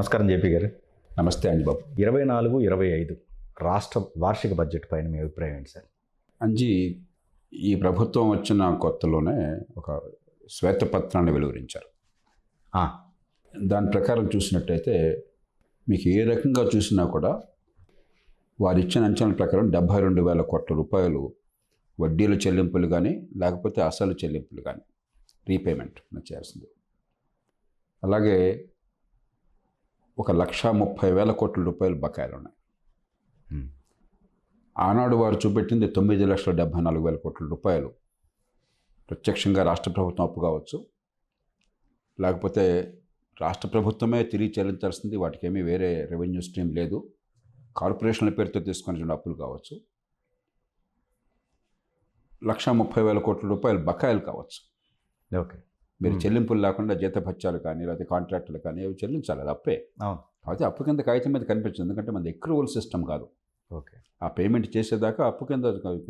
నమస్కారం జేపీ గారు. నమస్తే అంజి బాబు. 24-25 రాష్ట్ర వార్షిక బడ్జెట్ పైన మీ అభిప్రాయం ఏంటి సార్? అంజి, ఈ ప్రభుత్వం వచ్చిన కొత్తలోనే ఒక శ్వేతపత్రాన్ని వెలువరించారు. ఆ, దాని ప్రకారం చూసినట్టయితే మీకు ఏ రకంగా చూసినా కూడా వారు ఇచ్చిన అంచనాల ప్రకారం 72,000 కోట్ల రూపాయలు వడ్డీల చెల్లింపులు కానీ లేకపోతే అసలు చెల్లింపులు కానీ రీపేమెంట్ చేయాల్సింది. అలాగే 1,30,000 కోట్ల రూపాయలు బకాయిలు ఉన్నాయి. ఆనాడు వారు చూపెట్టింది 9,74,000 కోట్ల రూపాయలు ప్రత్యక్షంగా రాష్ట్ర ప్రభుత్వం అప్పు కావచ్చు, లేకపోతే రాష్ట్ర ప్రభుత్వమే తిరిగి చెల్లించాల్సింది, వాటికి ఏమీ వేరే రెవెన్యూ స్ట్రీమ్ లేదు, కార్పొరేషన్ల పేరుతో తీసుకుని అప్పులు కావచ్చు. 1,30,000 కోట్ల రూపాయలు బకాయిలు కావచ్చు. ఓకే. మీరు చెల్లింపులు లేకుండా జీతభత్యాలు కానీ లేకపోతే కాంట్రాక్టులు కానీ అవి చెల్లించాలి, అది అప్పే. అవును. అయితే అప్పు కింద కాగితం మీద కనిపించదు, ఎందుకంటే మనది ఎక్రూవల్ సిస్టమ్ కాదు. ఓకే. ఆ పేమెంట్ చేసేదాకా అప్పు కింద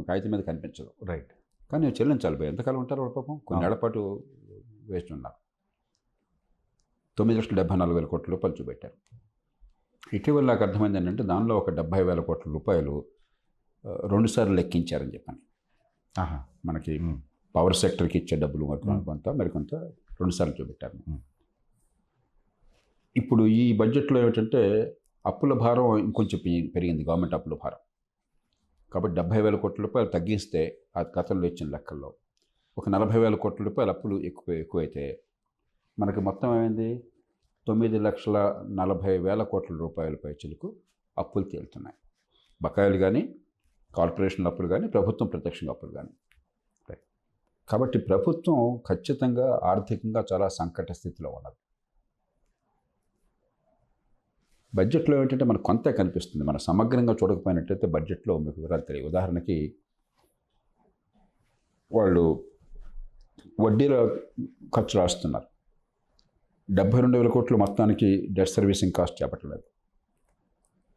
కాగితం మీద కనిపించదు. రైట్. కానీ చెల్లించాలి భయ, ఎంతకాలం ఉంటారు వాళ్ళ పాపం, కొన్నేళ్ల పాటు వేస్ట్ ఉన్నారు. 9,74,000 కోట్ల రూపాయలు చూపెట్టారు. ఇటీవల నాకు అర్థమైంది ఏంటంటే దానిలో ఒక 70,000 కోట్ల రూపాయలు రెండుసార్లు లెక్కించారని చెప్పని. మనకి పవర్ సెక్టర్కి ఇచ్చే డబ్బులు కొంత మరికొంత రెండుసార్లు చూపెట్టారు. ఇప్పుడు ఈ బడ్జెట్లో ఏమిటంటే అప్పుల భారం ఇంకొంచెం పెరిగింది, గవర్నమెంట్ అప్పుల భారం. కాబట్టి 70,000 కోట్ల రూపాయలు తగ్గిస్తే ఆ గతంలో ఇచ్చిన లెక్కల్లో ఒక 40,000 కోట్ల రూపాయలు అప్పులు ఎక్కువైతే మనకి మొత్తం ఏమైంది, 9,40,000 కోట్ల రూపాయల పైచిలకు అప్పులు తేలుతున్నాయి. బకాయిలు కానీ, కార్పొరేషన్ల అప్పులు కానీ, ప్రభుత్వం ప్రత్యక్షంగా అప్పులు కానీ. కాబట్టి ప్రభుత్వం ఖచ్చితంగా ఆర్థికంగా చాలా సంకట స్థితిలో ఉన్నది. బడ్జెట్లో ఏంటంటే మనకు కొంత కనిపిస్తుంది, మన సమగ్రంగా చూడకపోయినట్టయితే బడ్జెట్లో మీకు వివరాలు తెలియదు. ఉదాహరణకి వాళ్ళు వడ్డీల ఖర్చు రాస్తున్నారు, 72,000 కోట్లు మొత్తానికి డెట్ సర్వీసింగ్ కాస్ట్ చేపట్టలేదు.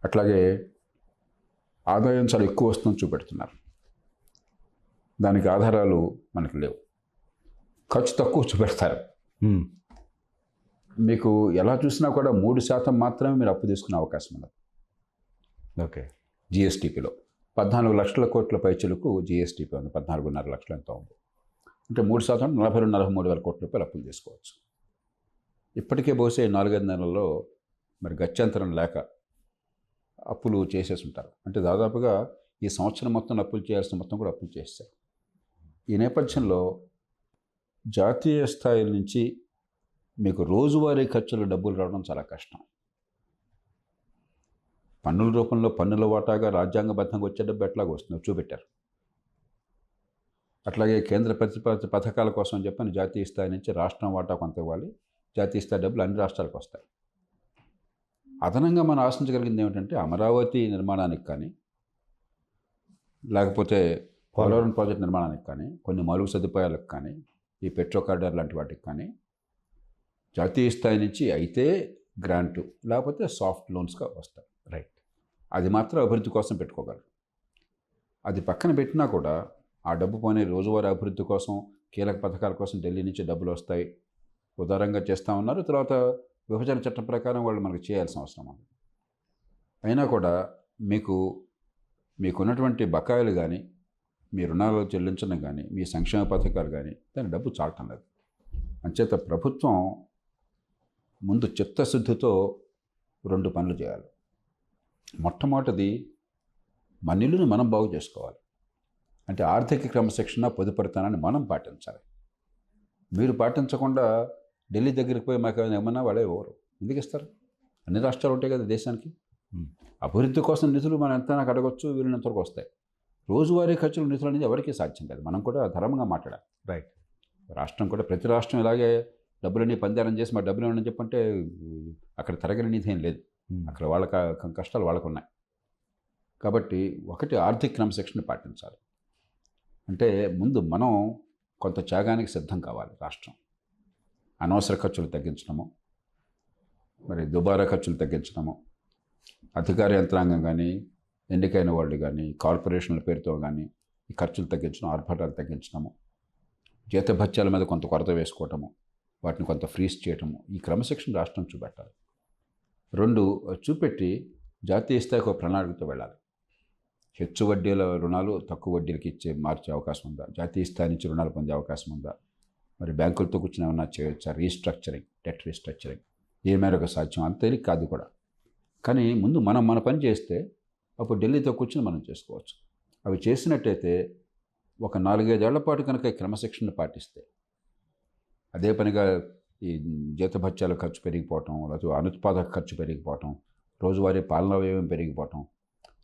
అట్లాగే ఆదాయం చాలా ఎక్కువ వస్తుందని చూపెడుతున్నారు, దానికి ఆధారాలు మనకు లేవు. ఖర్చు తక్కువ చూపెడతారు. మీకు ఎలా చూసినా కూడా 3% మాత్రమే మీరు అప్పు తీసుకునే అవకాశం ఉన్నది. ఓకే. జిఎస్టీపీలో 14 లక్షల కోట్ల పైచలకు జిఎస్టీపీ ఉంది, 14.5 లక్షలు ఎంత ఉంది అంటే 3% 42,43,000 కోట్ల రూపాయలు అప్పులు తీసుకోవచ్చు. ఇప్పటికే బహుశా 4-5 నెలల్లో మరి గత్యంతరం లేక అప్పులు చేసేసి ఉంటారు. అంటే దాదాపుగా ఈ సంవత్సరం మొత్తం అప్పులు చేయాల్సిన మొత్తం కూడా అప్పులు చేస్తారు. ఈ నేపథ్యంలో జాతీయ స్థాయి నుంచి మీకు రోజువారీ ఖర్చులు డబ్బులు రావడం చాలా కష్టం. పన్నుల రూపంలో పన్నుల వాటాగా రాజ్యాంగబద్ధంగా వచ్చే డబ్బు ఎట్లాగో వస్తుందో చూపెట్టారు. అట్లాగే కేంద్ర ప్రతిపాదిత పథకాల కోసం చెప్పని జాతీయ స్థాయి నుంచి రాష్ట్రం వాటా కొంత ఇవ్వాలి, జాతీయ స్థాయి డబ్బులు అన్ని రాష్ట్రాలకు వస్తాయి. అదనంగా మనం ఆశించగలిగింది ఏమిటంటే అమరావతి నిర్మాణానికి కానీ లేకపోతే పోలవరం ప్రాజెక్ట్ నిర్మాణానికి కానీ కొన్ని మౌలిక సదుపాయాలకు కానీ ఈ పెట్రో కారిడార్ లాంటి వాటికి కానీ జాతీయ స్థాయి నుంచి అయితే గ్రాంటు లేకపోతే సాఫ్ట్ లోన్స్గా వస్తాయి. రైట్. అది మాత్రం అభివృద్ధి కోసం పెట్టుకోగలరు. అది పక్కన పెట్టినా కూడా ఆ డబ్బు పోనీ రోజువారీ అభివృద్ధి కోసం కీలక పథకాల కోసం ఢిల్లీ నుంచి డబ్బులు వస్తాయి, ఉదారంగా చేస్తూ ఉన్నారు. తర్వాత విభజన చట్టం ప్రకారం వాళ్ళు మనకు చేయాల్సిన అవసరం ఉంది. అయినా కూడా మీకున్నటువంటి బకాయిలు కానీ, మీ రుణాలు చెల్లించడం కానీ, మీ సంక్షేమ పథకాలు కానీ దాని డబ్బు చాలటం లేదు. అంచేత ప్రభుత్వం ముందు చిత్తశుద్ధితో 2 పనులు చేయాలి. మొట్టమొదటిది మన ఇల్లుని మనం బాగు చేసుకోవాలి. అంటే ఆర్థిక క్రమశిక్షణ, పొదుపరితనాన్ని మనం పాటించాలి. మీరు పాటించకుండా ఢిల్లీ దగ్గరికి పోయి మాకు ఏమన్నా వాళ్ళే ఎవరు ఎందుకు ఇస్తారు? అన్ని రాష్ట్రాలు ఉంటాయి కదా దేశానికి. అభివృద్ధి కోసం నిధులు మనం ఎంత నాకు అడగొచ్చు, వీళ్ళంతవరకు వస్తాయి. రోజువారీ ఖర్చులు నిధులు అనేది ఎవరికీ సాధ్యం కాదు. మనం కూడా ధర్మంగా మాట్లాడాలి. రైట్. రాష్ట్రం కూడా, ప్రతి రాష్ట్రం ఇలాగే డబ్బులన్నీ పందారం చేసి మా డబ్బులు ఏమని చెప్పంటే అక్కడ తరగని నిధి ఏం లేదు. అక్కడ వాళ్ళ కష్టాలు వాళ్ళకు ఉన్నాయి. కాబట్టి ఒకటి ఆర్థిక క్రమశిక్షణ పాటించాలి. అంటే ముందు మనం కొంత త్యాగానికి సిద్ధం కావాలి. రాష్ట్రం అనవసర ఖర్చులు తగ్గించడము, మరి దుబారా ఖర్చులు తగ్గించడము, అధికార యంత్రాంగం కానీ, ఎన్నికైన వాళ్ళు కానీ, కార్పొరేషన్ల పేరుతో కానీ ఈ ఖర్చులు తగ్గించడం, ఆర్భాటాలు తగ్గించడము, జీతభత్యాల మీద కొంత కొరత వేసుకోవటము, వాటిని కొంత ఫ్రీజ్ చేయటము, ఈ క్రమశిక్షణ రాష్ట్రం చూపెట్టాలి. రెండు చూపెట్టి జాతీయ స్థాయికి ఒక ప్రణాళికతో వెళ్ళాలి. హెచ్చు వడ్డీల రుణాలు తక్కువ వడ్డీలకి మార్చే అవకాశం ఉందా? జాతీయ స్థాయి నుంచి రుణాలు పొందే అవకాశం ఉందా? మరి బ్యాంకులతో కూర్చొని ఏమన్నా చేయొచ్చా? రీస్ట్రక్చరింగ్, డెట్ రీస్ట్రక్చరింగ్ ఏ మేరకు సాధ్యం? అంత తేలిక కాదు కూడా. కానీ ముందు మనం మన పని చేస్తే అప్పుడు ఢిల్లీతో కూర్చొని మనం చేసుకోవచ్చు. అవి చేసినట్టయితే ఒక 4-5 ఏళ్ల పాటు కనుక ఈ క్రమశిక్షణ పాటిస్తే, అదే పనిగా ఈ జీతభత్యాల ఖర్చు పెరిగిపోవటం, లేకపోతే అనుత్పాదక ఖర్చు పెరిగిపోవటం, రోజువారీ పాలనా వ్యయం పెరిగిపోవటం,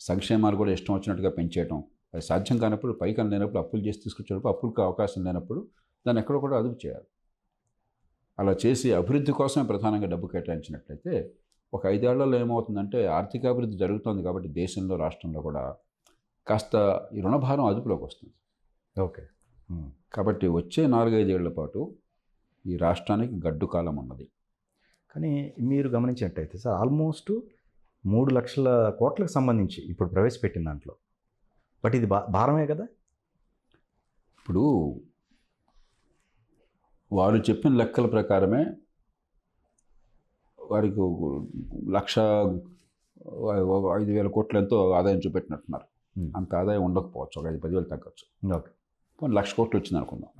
సంక్షేమాలు కూడా ఇష్టం వచ్చినట్టుగా పెంచేయటం, అది సాధ్యం కానప్పుడు, పైకి లేనప్పుడు, అప్పులు చేసి తీసుకొచ్చేటప్పుడు, అప్పులకు అవకాశం లేనప్పుడు దాన్ని ఎక్కడో కూడా అదుపు చేయాలి. అలా చేసి అభివృద్ధి కోసమే ప్రధానంగా డబ్బు కేటాయించినట్లయితే ఒక 5 ఏళ్లలో ఏమవుతుందంటే ఆర్థిక అభివృద్ధి జరుగుతుంది కాబట్టి దేశంలో, రాష్ట్రంలో కూడా కాస్త ఈ రుణభారం అదుపులోకి వస్తుంది. ఓకే. కాబట్టి వచ్చే 4-5 ఏళ్ల పాటు ఈ రాష్ట్రానికి గడ్డు కాలం ఉన్నది. కానీ మీరు గమనించినట్టయితే సార్, ఆల్మోస్ట్ 3 లక్షల కోట్లకు సంబంధించి ఇప్పుడు ప్రవేశపెట్టిన దాంట్లో, బట్ ఇది భారమే కదా. ఇప్పుడు వారు చెప్పిన లెక్కల ప్రకారమే వారికి 1,05,000 కోట్లు ఎంతో ఆదాయం చూపెట్టినట్టున్నారు. అంత ఆదాయం ఉండకపోవచ్చు, ఒక 5-10 వేలు తగ్గచ్చు. ఓకే. 1,00,000 కోట్లు వచ్చింది అనుకుందాం.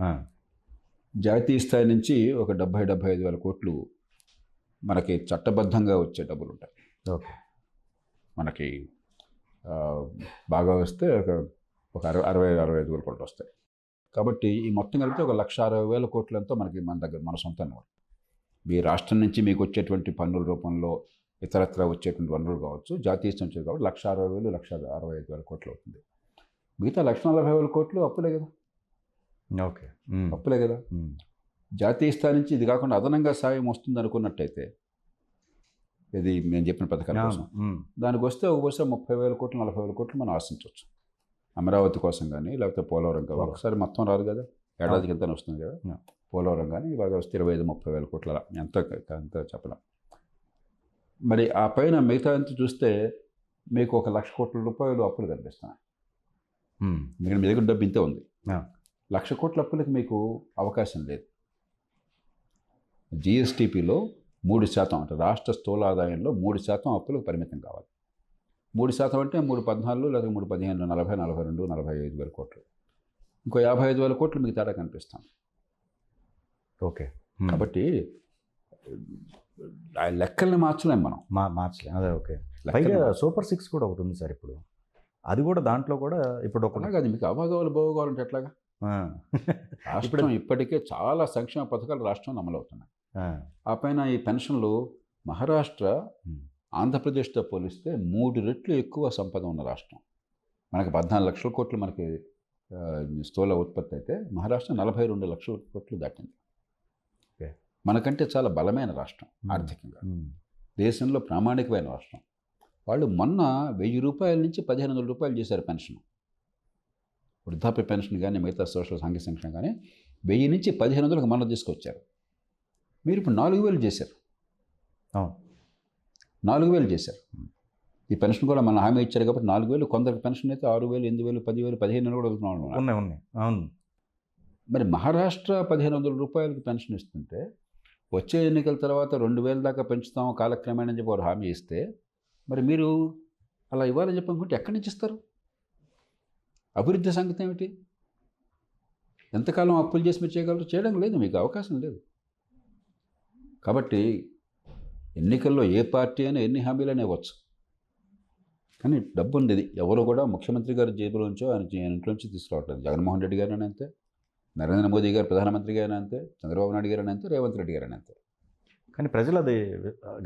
జాతీయ స్థాయి నుంచి ఒక 70-75 వేల కోట్లు మనకి చట్టబద్ధంగా వచ్చే డబ్బులు ఉంటాయి. ఓకే. మనకి బాగా వస్తే ఒక 60-65 వేల కోట్లు వస్తాయి. కాబట్టి ఈ మొత్తం కలిపితే ఒక 1,60,000 కోట్లంతో మనకి మన దగ్గర మన సొంత అనమాట. మీ రాష్ట్రం నుంచి మీకు వచ్చేటువంటి పన్నుల రూపంలో ఇతరత్ర వచ్చేటువంటి వనరులు కావచ్చు, జాతీయ సంస్థలు కాబట్టి 1,60,000, 1,65,000 కోట్లు అవుతుంది. మిగతా 1,40,000 కోట్లు అప్పులే కదా. ఓకే. అప్పులే కదా. జాతీయ స్థాయి నుంచి ఇది కాకుండా అదనంగా సాయం వస్తుంది అనుకున్నట్టయితే, ఇది నేను చెప్పిన పథకాల కోసం దానికి వస్తే బహుశా 30,000 కోట్లు, 40,000 కోట్లు మనం ఆశించవచ్చు. అమరావతి కోసం కానీ, లేకపోతే పోలవరం కానీ. ఒకసారి మొత్తం రాదు కదా, ఏడాదికి ఎంత వస్తుంది కదా. పోలవరం కానీ ఇవాళ వస్తే 25-30 వేల కోట్ల, ఎంత చెప్పలేం. మరి ఆ పైన మిగతా ఎంత చూస్తే మీకు 1,00,000 కోట్ల రూపాయలు అప్పులు కనిపిస్తున్నాయి. మీ దగ్గర డబ్బు ఇంతే ఉంది. 1,00,000 కోట్ల అప్పులకి మీకు అవకాశం లేదు. జిఎస్టిపిలో 3% అంటే రాష్ట్ర స్థూల ఆదాయంలో 3% అప్పులకు పరిమితం కావాలి. 3% అంటే 3,14 లేదా 3,15, 40, 42, 45 వేల కోట్లు. ఇంకో 55 వేల కోట్లు మీకు తేడా కనిపిస్తాం. ఓకే. కాబట్టి ఆ లెక్కల్ని మార్చలేం మనం. మార్చలేం. అదే. ఓకే. పైగా సూపర్ 6 కూడా ఒకటి ఉంది సార్ ఇప్పుడు. అది కూడా దాంట్లో కూడా ఇప్పుడు ఒకలాగా అది మీకు అభాగాలు బాగోగాలంటే ఎట్లాగా. రాష్ట్రం ఇప్పటికే చాలా సంక్షేమ పథకాలు రాష్ట్రంలో అమలవుతున్నాయి. ఆ పైన ఈ పెన్షన్లు మహారాష్ట్ర ఆంధ్రప్రదేశ్తో పోలిస్తే 3 రెట్లు ఎక్కువ సంపద ఉన్న రాష్ట్రం. మనకి 14 లక్షల కోట్లు మనకి స్థూల ఉత్పత్తి అయితే మహారాష్ట్ర 42 లక్షల కోట్లు దాటింది. మనకంటే చాలా బలమైన రాష్ట్రం ఆర్థికంగా, దేశంలో ప్రామాణికమైన రాష్ట్రం. వాళ్ళు మొన్న 1,000 రూపాయల నుంచి 1,500 రూపాయలు చేశారు పెన్షన్. వృద్ధాప్య పెన్షన్ కానీ, మిగతా సోషల్ సాంఘిక సంక్షేమం కానీ 1,000 నుంచి 1,500కి మొన్న తీసుకొచ్చారు. మీరు ఇప్పుడు 4,000 చేశారు. 4,000 చేశారు. ఈ పెన్షన్ కూడా మన హామీ ఇచ్చారు కాబట్టి 4,000. కొందరికి పెన్షన్ అయితే 6,000, 8,000, 10,000, 15,000 కూడా వెళ్తున్నాం. అవును. మరి మహారాష్ట్ర 1,500 రూపాయలకి పెన్షన్ ఇస్తుంటే వచ్చే ఎన్నికల తర్వాత 2,000 దాకా పెంచుతాం కాలక్రమేణా చెప్పి వారు హామీ ఇస్తే, మరి మీరు అలా ఇవ్వాలని చెప్పి అనుకుంటే ఎక్కడి నుంచి ఇస్తారు? అభివృద్ధి సంగతి ఏమిటి? ఎంతకాలం అప్పులు చేసి మీరు చేయగలరు? చేయడం లేదు, మీకు అవకాశం లేదు. కాబట్టి ఎన్నికల్లో ఏ పార్టీ అయినా ఎన్ని హామీలనే ఇవ్వచ్చు, కానీ డబ్బు ఉండేది ఎవరు కూడా ముఖ్యమంత్రి గారి జేబులోంచో ఆయన ఇంట్లోంచి తీసుకురావట్లేదు. జగన్మోహన్ రెడ్డి గారు అంతే, నరేంద్ర మోదీ గారు ప్రధానమంత్రి గారు అంతే, చంద్రబాబు నాయుడు గారు అంతే, రేవంత్ రెడ్డి గారు అంతే. కానీ ప్రజలు అది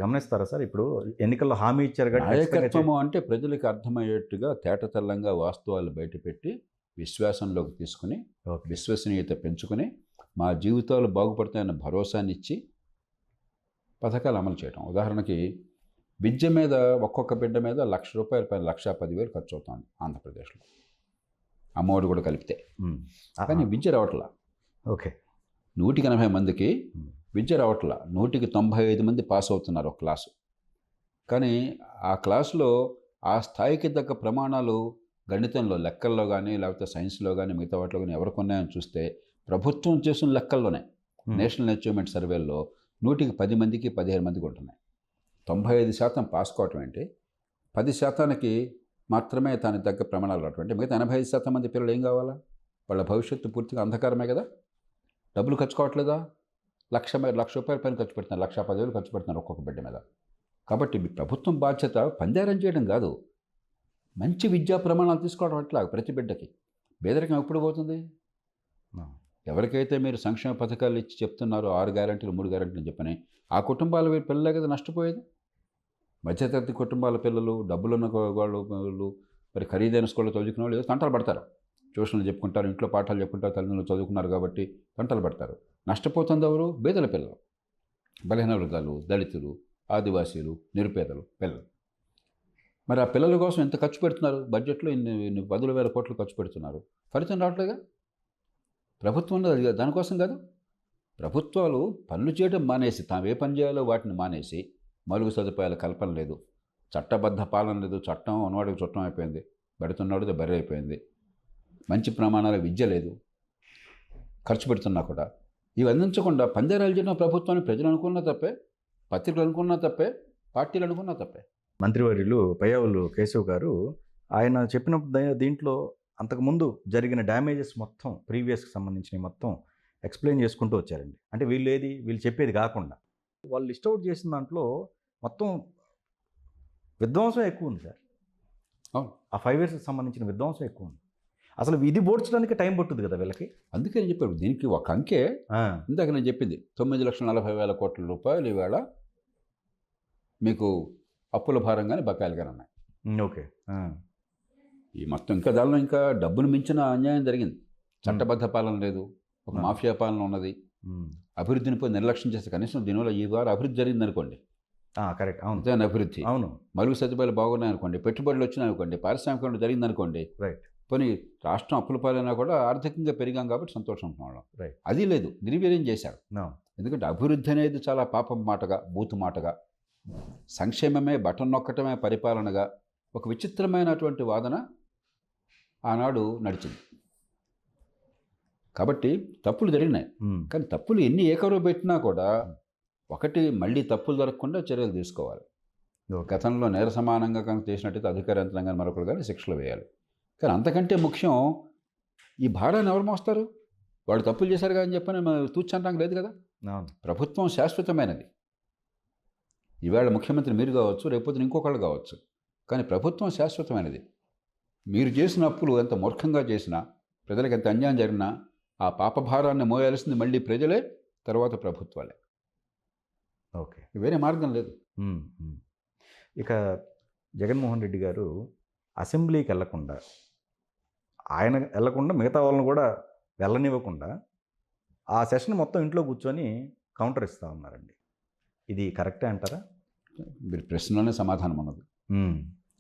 గమనిస్తారా సార్? ఇప్పుడు ఎన్నికల్లో హామీ ఇచ్చారు కాబట్టి నాయకత్వము అంటే ప్రజలకు అర్థమయ్యేట్టుగా తేటతెల్లంగా వాస్తవాలు బయటపెట్టి విశ్వాసంలోకి తీసుకుని, విశ్వసనీయత పెంచుకుని, మా జీవితాలు బాగుపడతాయన్న భరోసానిచ్చి పథకాలు అమలు చేయడం. ఉదాహరణకి విద్య మీద ఒక్కొక్క బిడ్డ మీద 1,00,000 రూపాయల పైన 1,10,000 ఖర్చు అవుతుంది ఆంధ్రప్రదేశ్లో, అమ్మఒడి కూడా కలిపితే. కానీ విద్య రావట్లా. ఓకే. 180 మందికి విద్య రావట్లా. 195 మంది పాస్ అవుతున్నారు ఒక క్లాసు. కానీ ఆ క్లాసులో ఆ స్థాయికి తగ్గ ప్రమాణాలు గణితంలో, లెక్కల్లో కానీ, లేకపోతే సైన్స్లో కానీ, మిగతా వాటిలో కానీ ఎవరికి ఉన్నాయని చూస్తే ప్రభుత్వం చేసిన లెక్కల్లోనే నేషనల్ అచీవ్మెంట్ సర్వేల్లో 110 మందికి 15 మందికి ఉంటున్నాయి. 95% పాస్ కావటం ఏంటి, 10% మాత్రమే దానికి తగ్గ ప్రమాణాలు అటువంటి మిగతా 85% మంది పిల్లలు ఏం కావాలా? వాళ్ళ భవిష్యత్తు పూర్తిగా అంధకారమే కదా. డబ్బులు ఖర్చు కావట్లేదా? లక్ష రూపాయల పైన ఖర్చు పెడుతున్నారు, 1,10,000 ఖర్చు పెడుతున్నారు ఒక్కొక్క బిడ్డ మీద. కాబట్టి మీ ప్రభుత్వం బాధ్యత పందారం చేయడం కాదు, మంచి విద్యా ప్రమాణాలు తీసుకోవడం. అట్లా ప్రతి బిడ్డకి. పేదరికం ఎప్పుడు పోతుంది? ఎవరికైతే మీరు సంక్షేమ పథకాలు ఇచ్చి చెప్తున్నారో 6 గ్యారెంటీలు 3 గ్యారెంటీలు చెప్పని, ఆ కుటుంబాల పిల్లలే కదా నష్టపోయేది. మధ్యతరగతి కుటుంబాల పిల్లలు, డబ్బులున్న వాళ్ళు, మరి ఖరీదైన స్కూల్లో చదువుకునే వాళ్ళు ఏదో తంటలు పడతారు. ట్యూషన్లు చెప్పుకుంటారు, ఇంట్లో పాఠాలు చెప్పుకుంటారు, తల్లిదండ్రులు చదువుకున్నారు కాబట్టి తంటలు పడతారు. నష్టపోతుంది ఎవరు? పేదల పిల్లలు, బలహీన వర్గాలు, దళితులు, ఆదివాసీలు, నిరుపేదలు పిల్లలు. మరి ఆ పిల్లల కోసం ఎంత ఖర్చు పెడుతున్నారు? బడ్జెట్లో ఇన్ని 10,000 కోట్లు ఖర్చు పెడుతున్నారు, ఫలితం రావట్లేగా. ప్రభుత్వం దానికోసం కాదు. ప్రభుత్వాలు పనులు చేయడం మానేసి, తాము ఏ పని చేయాలో వాటిని మానేసి, మౌలిక సదుపాయాల కల్పన లేదు, చట్టబద్ధ పాలన లేదు, చట్టం ఉన్నవాడికి చుట్టం అయిపోయింది, బెడుతున్నాడు బర్రె అయిపోయింది, మంచి ప్రమాణాల విద్య లేదు, ఖర్చు పెడుతున్నా కూడా. ఇవి అందించకుండా పందేరాలు చేయడం ప్రభుత్వాన్ని ప్రజలు అనుకున్నా తప్పే, పత్రికలు అనుకున్నా తప్పే, పార్టీలు అనుకున్నా తప్పే. మంత్రివర్యులు పయ్యావులు కేశవ్ గారు ఆయన చెప్పినప్పుడు దీంట్లో అంతకుముందు జరిగిన డ్యామేజెస్ మొత్తం ప్రీవియస్కి సంబంధించిన మొత్తం ఎక్స్ప్లెయిన్ చేసుకుంటూ వచ్చారండి. అంటే వీళ్ళు చెప్పేది కాకుండా వాళ్ళు లిస్ట్ అవుట్ చేసిన దాంట్లో మొత్తం విధ్వంసం ఎక్కువ ఉంది సార్. ఆ 5 yearsకి సంబంధించిన విధ్వంసం ఎక్కువ ఉంది. అసలు ఇది బోడ్చడానికి టైం పట్టుద్ది కదా వీళ్ళకి. అందుకే నేను చెప్పాడు, దీనికి ఒక అంకే ఇందాక నేను చెప్పింది 9,40,000 కోట్ల రూపాయలు ఇవాళ మీకు అప్పుల భారంగానే బకాయిలుగానే ఉన్నాయి. ఓకే. ఈ మొత్తం ఇంకా దానిలో ఇంకా డబ్బును మించిన అన్యాయం జరిగింది. చట్టబద్ధ పాలన లేదు, ఒక మాఫియా పాలన ఉన్నది. అభివృద్ధిని పోయి నిర్లక్ష్యం చేస్తే కనీసం దీనివల్ల ఈ వారం అభివృద్ధి జరిగింది అనుకోండి. కరెక్ట్. అవును, దాని అభివృద్ధి. అవును. మరుగు సదుపాయాలు బాగున్నాయి అనుకోండి, పెట్టుబడులు వచ్చినాయి అనుకోండి, పారిశ్రామికీకరణ జరిగింది అనుకోండి. రైట్. పోనీ రాష్ట్రం అప్పుల పాలైనా కూడా ఆర్థికంగా పెరిగాం కాబట్టి సంతోషం ఉంటున్నాం. రైట్. అది లేదు, నిర్వీర్యం చేశారు. ఎందుకంటే అభివృద్ధి అనేది చాలా పాపం మాటగా, బూతు మాటగా, సంక్షేమమే బటన్ నొక్కటమే పరిపాలనగా ఒక విచిత్రమైనటువంటి వాదన ఆనాడు నడిచింది. కాబట్టి తప్పులు జరిగినాయి. కానీ తప్పులు ఎన్ని ఏకరో పెట్టినా కూడా ఒకటి మళ్ళీ తప్పులు జరగకుండా చర్యలు తీసుకోవాలి. గతంలో నేర సమానంగా కనుక చేసినట్టయితే అధికార యంత్రాంగాన్ని మరొకరు కానీ శిక్షలు వేయాలి. కానీ అంతకంటే ముఖ్యం ఈ భారాన్ని ఎవరు మోస్తారు? వాళ్ళు తప్పులు చేశారు కానీ చెప్పని తూచనడానికి లేదు కదా. ప్రభుత్వం శాశ్వతమైనది. ఈవేళ ముఖ్యమంత్రి మీరు కావచ్చు, రేపొద్దున ఇంకొకళ్ళు కావచ్చు, కానీ ప్రభుత్వం శాశ్వతమైనది. మీరు చేసిన అప్పులు ఎంత మూర్ఖంగా చేసినా, ప్రజలకు ఎంత అన్యాయం జరిగినా ఆ పాపభారాన్ని మోయాల్సింది మళ్ళీ ప్రజలే, తర్వాత ప్రభుత్వాలే. ఓకే, వేరే మార్గం లేదు. ఇక జగన్మోహన్ రెడ్డి గారు అసెంబ్లీకి వెళ్లకుండా, ఆయన వెళ్లకుండా మిగతా వాళ్ళని కూడా వెళ్ళనివ్వకుండా ఆ సెషన్ మొత్తం ఇంట్లో కూర్చొని కౌంటర్ ఇస్తూ ఉన్నారండి. ఇది కరెక్టే అంటారా? మీరు ప్రశ్నలోనే సమాధానం ఉన్నది.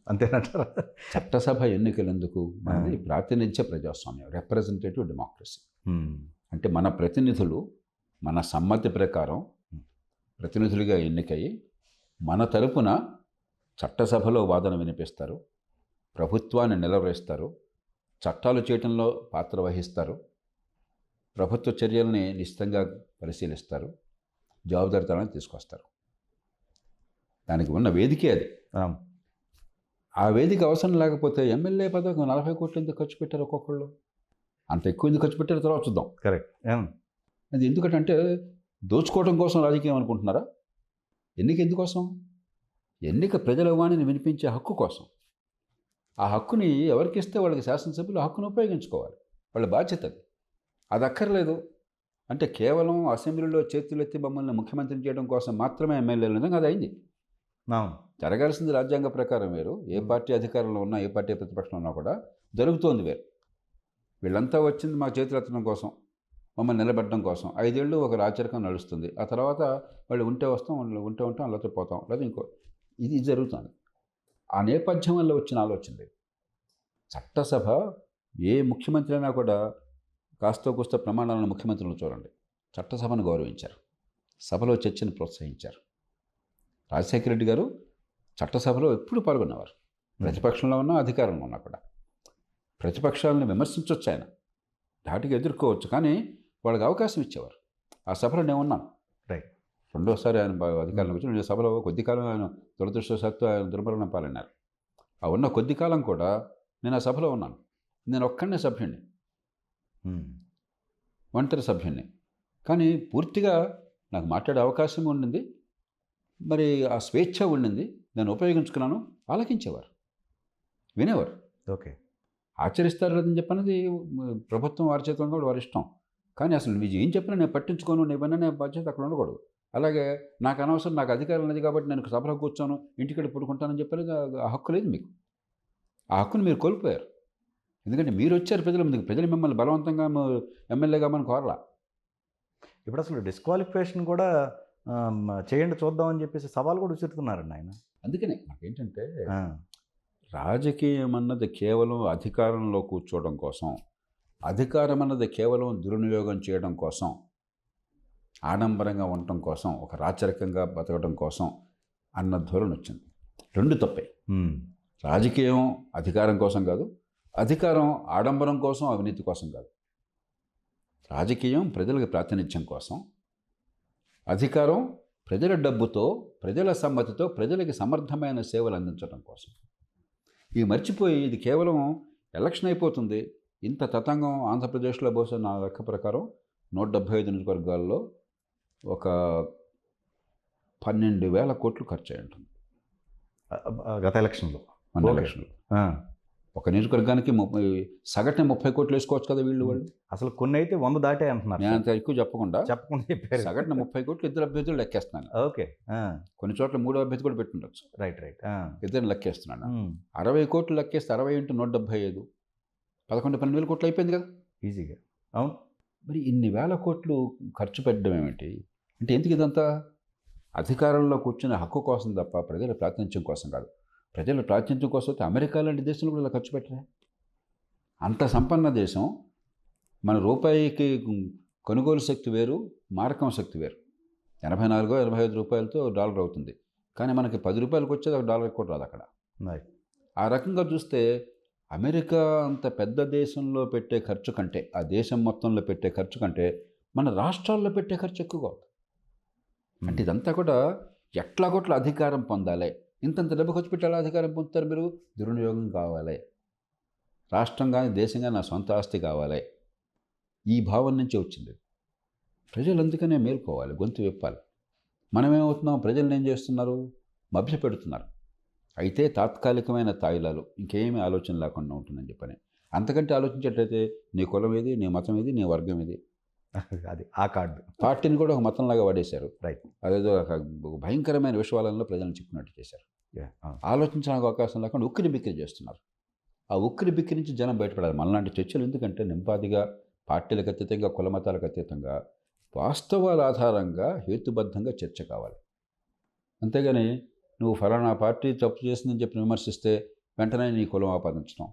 అంతేనంటారా? చట్టసభ ఎన్నికలు ఎందుకు? మనది ప్రాతినిధ్య ప్రజాస్వామ్యం, రిప్రజెంటేటివ్ డెమోక్రసీ. అంటే మన ప్రతినిధులు మన సమ్మతి ప్రకారం ప్రతినిధులుగా ఎన్నికయ్యి మన తరపున చట్టసభలో వాదన వినిపిస్తారు, ప్రభుత్వాన్ని నిలవరేస్తారు, చట్టాలు చేయటంలో పాత్ర వహిస్తారు, ప్రభుత్వ చర్యల్ని నిశ్చితంగా పరిశీలిస్తారు, జవాబుదారీతనాన్ని తీసుకొస్తారు. దానికి ఉన్న వేదికే అది. ఆ వేదిక అవసరం లేకపోతే ఎమ్మెల్యే పదవికి 40 కోట్లు ఎందుకు ఖర్చు పెట్టారు? ఒక్కొక్కళ్ళు అంత ఎక్కువ ఎందుకు ఖర్చు పెట్టారో తర్వాత చూద్దాం. కరెక్ట్. అది ఎందుకంటే దోచుకోవడం కోసం రాజకీయం అనుకుంటున్నారా? ఎన్నిక ఎందుకోసం? ఎన్నిక ప్రజల వాణిని వినిపించే హక్కు కోసం. ఆ హక్కుని ఎవరికి ఇస్తే వాళ్ళకి శాసనసభ్యులు హక్కును ఉపయోగించుకోవాలి, వాళ్ళ బాధ్యత అది. అది అక్కర్లేదు అంటే కేవలం అసెంబ్లీలో చేతులెత్తి మమ్మల్ని ముఖ్యమంత్రిని చేయడం కోసం మాత్రమే ఎమ్మెల్యేలు నిజంగా అది అయింది. జరగాల్సింది రాజ్యాంగ ప్రకారం వేరు. ఏ పార్టీ అధికారంలో ఉన్నా, ఏ పార్టీ ప్రతిపక్షంలో ఉన్నా కూడా జరుగుతోంది వేరు. వీళ్ళంతా వచ్చింది మా చేతులు ఎత్తడం కోసం, మమ్మల్ని నిలబెట్టడం కోసం. 5 ఏళ్ళు ఒక రాచరికం నడుస్తుంది. ఆ తర్వాత వాళ్ళు ఉంటే వస్తాం, ఉంటే ఉంటాం, లేకపోతే పోతాం, లేదా ఇంకో ఇది జరుగుతుంది. ఆ నేపథ్యం వల్ల వచ్చిన ఆలోచన. చట్టసభ ఏ ముఖ్యమంత్రి అయినా కూడా కాస్త కూస్త ప్రమాణాలను ముఖ్యమంత్రులను చూడండి, చట్టసభను గౌరవించారు, సభలో చర్చను ప్రోత్సహించారు. రాజశేఖర రెడ్డి గారు చట్టసభలో ఎప్పుడు పాల్గొనేవారు, ప్రతిపక్షంలో ఉన్నా అధికారంలో ఉన్నా కూడా. ప్రతిపక్షాలను విమర్శించవచ్చు, ఆయన ధాటిగా ఎదుర్కోవచ్చు, కానీ వాళ్ళకి అవకాశం ఇచ్చేవారు. ఆ సభలో నేను ఉన్నాను. రైట్. రెండోసారి ఆయన అధికారంలోకి వచ్చి నేను సభలో కొద్ది కాలం ఆయన దురదృష్టవశాత్తు ఆయన దుర్మరణం పాలన్నారు. ఆ ఉన్న కొద్ది కాలం కూడా నేను ఆ సభలో ఉన్నాను. నేను ఒక్కడనే సభ్యుడిని, ఒంటరి సభ్యుడిని. కానీ పూర్తిగా నాకు మాట్లాడే అవకాశం ఉండింది, మరి ఆ స్వేచ్ఛ ఉండింది, నేను ఉపయోగించుకున్నాను. ఆలకించేవారు, వినేవారు. ఓకే. ఆచరిస్తారు లేదని చెప్పన్నది ప్రభుత్వం వారి చేతుల్లో కూడా వారి ఇష్టం. కానీ అసలు నువ్వు ఏం చెప్పినా నేను పట్టించుకోను, నేను బాధ్యత అక్కడ ఉండకూడదు. అలాగే నాకు అనవసరం, నాకు అధికారం లేదు కాబట్టి నేను సభలో కూర్చోను, ఇంటికి పడుకుంటానని చెప్పలేదు. ఆ హక్కు లేదు మీకు. ఆ హక్కును మీరు కోల్పోయారు. ఎందుకంటే మీరు వచ్చారు ప్రజల ముందుకు. ప్రజలు మిమ్మల్ని బలవంతంగా ఎమ్మెల్యేగా మనం కోరలా. ఇప్పుడు అసలు డిస్క్వాలిఫికేషన్ కూడా చేయండి చూద్దామని చెప్పేసి సవాల్ కూడా విసురుతున్నారండి ఆయన. అందుకనే నాకేంటంటే రాజకీయం అన్నది కేవలం అధికారంలో కూర్చోవడం కోసం, అధికారం అన్నది కేవలం దుర్వినియోగం చేయడం కోసం, ఆడంబరంగా ఉండటం కోసం, ఒక రాచరికంగా బతకడం కోసం అన్న ధోరణి వచ్చింది. రెండు తప్పే. రాజకీయం అధికారం కోసం కాదు, అధికారం ఆడంబరం కోసం, అవినీతి కోసం కాదు. రాజకీయం ప్రజలకు ప్రాతినిధ్యం కోసం, అధికారం ప్రజల డబ్బుతో, ప్రజల సమ్మతితో ప్రజలకి సమర్థమైన సేవలు అందించడం కోసం. ఇవి మర్చిపోయి ఇది కేవలం ఎలక్షన్ అయిపోతుంది. ఇంత తతంగం ఆంధ్రప్రదేశ్లో బహుశా నా లెక్క ప్రకారం 175 నియోజకవర్గాల్లో ఒక 12,000 కోట్లు ఖర్చు అయి ఉంటుంది గత ఎలక్షన్లో. మన ఎలక్షన్లో. ఒక నియోజకవర్గానికి సగటున 30 కోట్లు వేసుకోవచ్చు కదా వీళ్ళు. అసలు కొన్ని అయితే 100 దాటే అంటున్నారు. నేను అంత ఎక్కువ చెప్పకుండా చెప్పారు. సగటున 30 కోట్లు ఇద్దరు అభ్యర్థులు లెక్కేస్తున్నాను. ఓకే. కొన్ని చోట్ల 3వ అభ్యర్థి కూడా పెట్టుండొచ్చు. రైట్. ఇద్దరిని లెక్కేస్తున్నాను. 60 కోట్లు లెక్కేస్తే 60 × 175 11,000-12,000 కోట్లు అయిపోయింది కదా ఈజీగా. అవును. మరి ఇన్ని వేల కోట్లు ఖర్చు పెట్టడం ఏమిటి అంటే ఎందుకు ఇదంతా? అధికారంలో కూర్చునే హక్కు కోసం తప్ప ప్రజల ప్రాతినిధ్యం కోసం కాదు. ప్రజల ప్రాతినిధ్యం కోసం అయితే అమెరికా లాంటి దేశంలో కూడా ఇలా ఖర్చు పెట్టరా? అంత సంపన్న దేశం. మన రూపాయికి కొనుగోలు శక్తి వేరు, మారకం శక్తి వేరు. 84-85 రూపాయలతో డాలర్ అవుతుంది. కానీ మనకి 10 రూపాయలకు వచ్చేది ఒక డాలర్ కూడా రాదు అక్కడ. ఆ రకంగా చూస్తే అమెరికా అంత పెద్ద దేశంలో పెట్టే ఖర్చు కంటే, ఆ దేశం మొత్తంలో పెట్టే ఖర్చు కంటే మన రాష్ట్రాల్లో పెట్టే ఖర్చు ఎక్కువగా ఉంది. అంటే ఇదంతా కూడా ఎట్లాగొట్ల అధికారం పొందాలి, ఇంతంత డబ్బు ఖర్చు పెట్టాలి, అధికారం పొందుతారు మీరు, దుర్వినియోగం కావాలి, రాష్ట్రం కానీ దేశం కానీ నా సొంత ఆస్తి కావాలి, ఈ భావం నుంచి వచ్చింది. ప్రజలు అందుకనే మేల్కోవాలి, గొంతు విప్పాలి. మనమేమవుతున్నాం, ప్రజలను ఏం చేస్తున్నారు, మభ్య పెడుతున్నారు. అయితే తాత్కాలికమైన తాయిలాలు, ఇంకేమీ ఆలోచన లేకుండా ఉంటుందని చెప్పని. అంతకంటే ఆలోచించేట్లయితే నీ కులం ఏది, నీ మతం ఏది, నీ వర్గం ఏది, అది ఆ కార్డు. పార్టీని కూడా ఒక మతంలాగా వాడేశారు. రైట్. అదేదో ఒక భయంకరమైన విషయాలలో ప్రజలను చిక్కునట్టు చేశారు. ఆలోచించడానికి అవకాశం లేకుండా ఉక్కిరి బిక్కిరి చేస్తున్నారు. ఆ ఉక్కిరి బిక్కిరి నుంచి జనం బయటపడాలి. మనలాంటి చర్చలు ఎందుకంటే నింపాదిగా, పార్టీలకు అతీతంగా, కుల మతాలకు అతీతంగా, వాస్తవాల ఆధారంగా హేతుబద్ధంగా చర్చ కావాలి. అంతేగాని నువ్వు ఫలానా పార్టీ తప్పు చేసిందని చెప్పి విమర్శిస్తే వెంటనే నీ కులం ఆపాదించడం,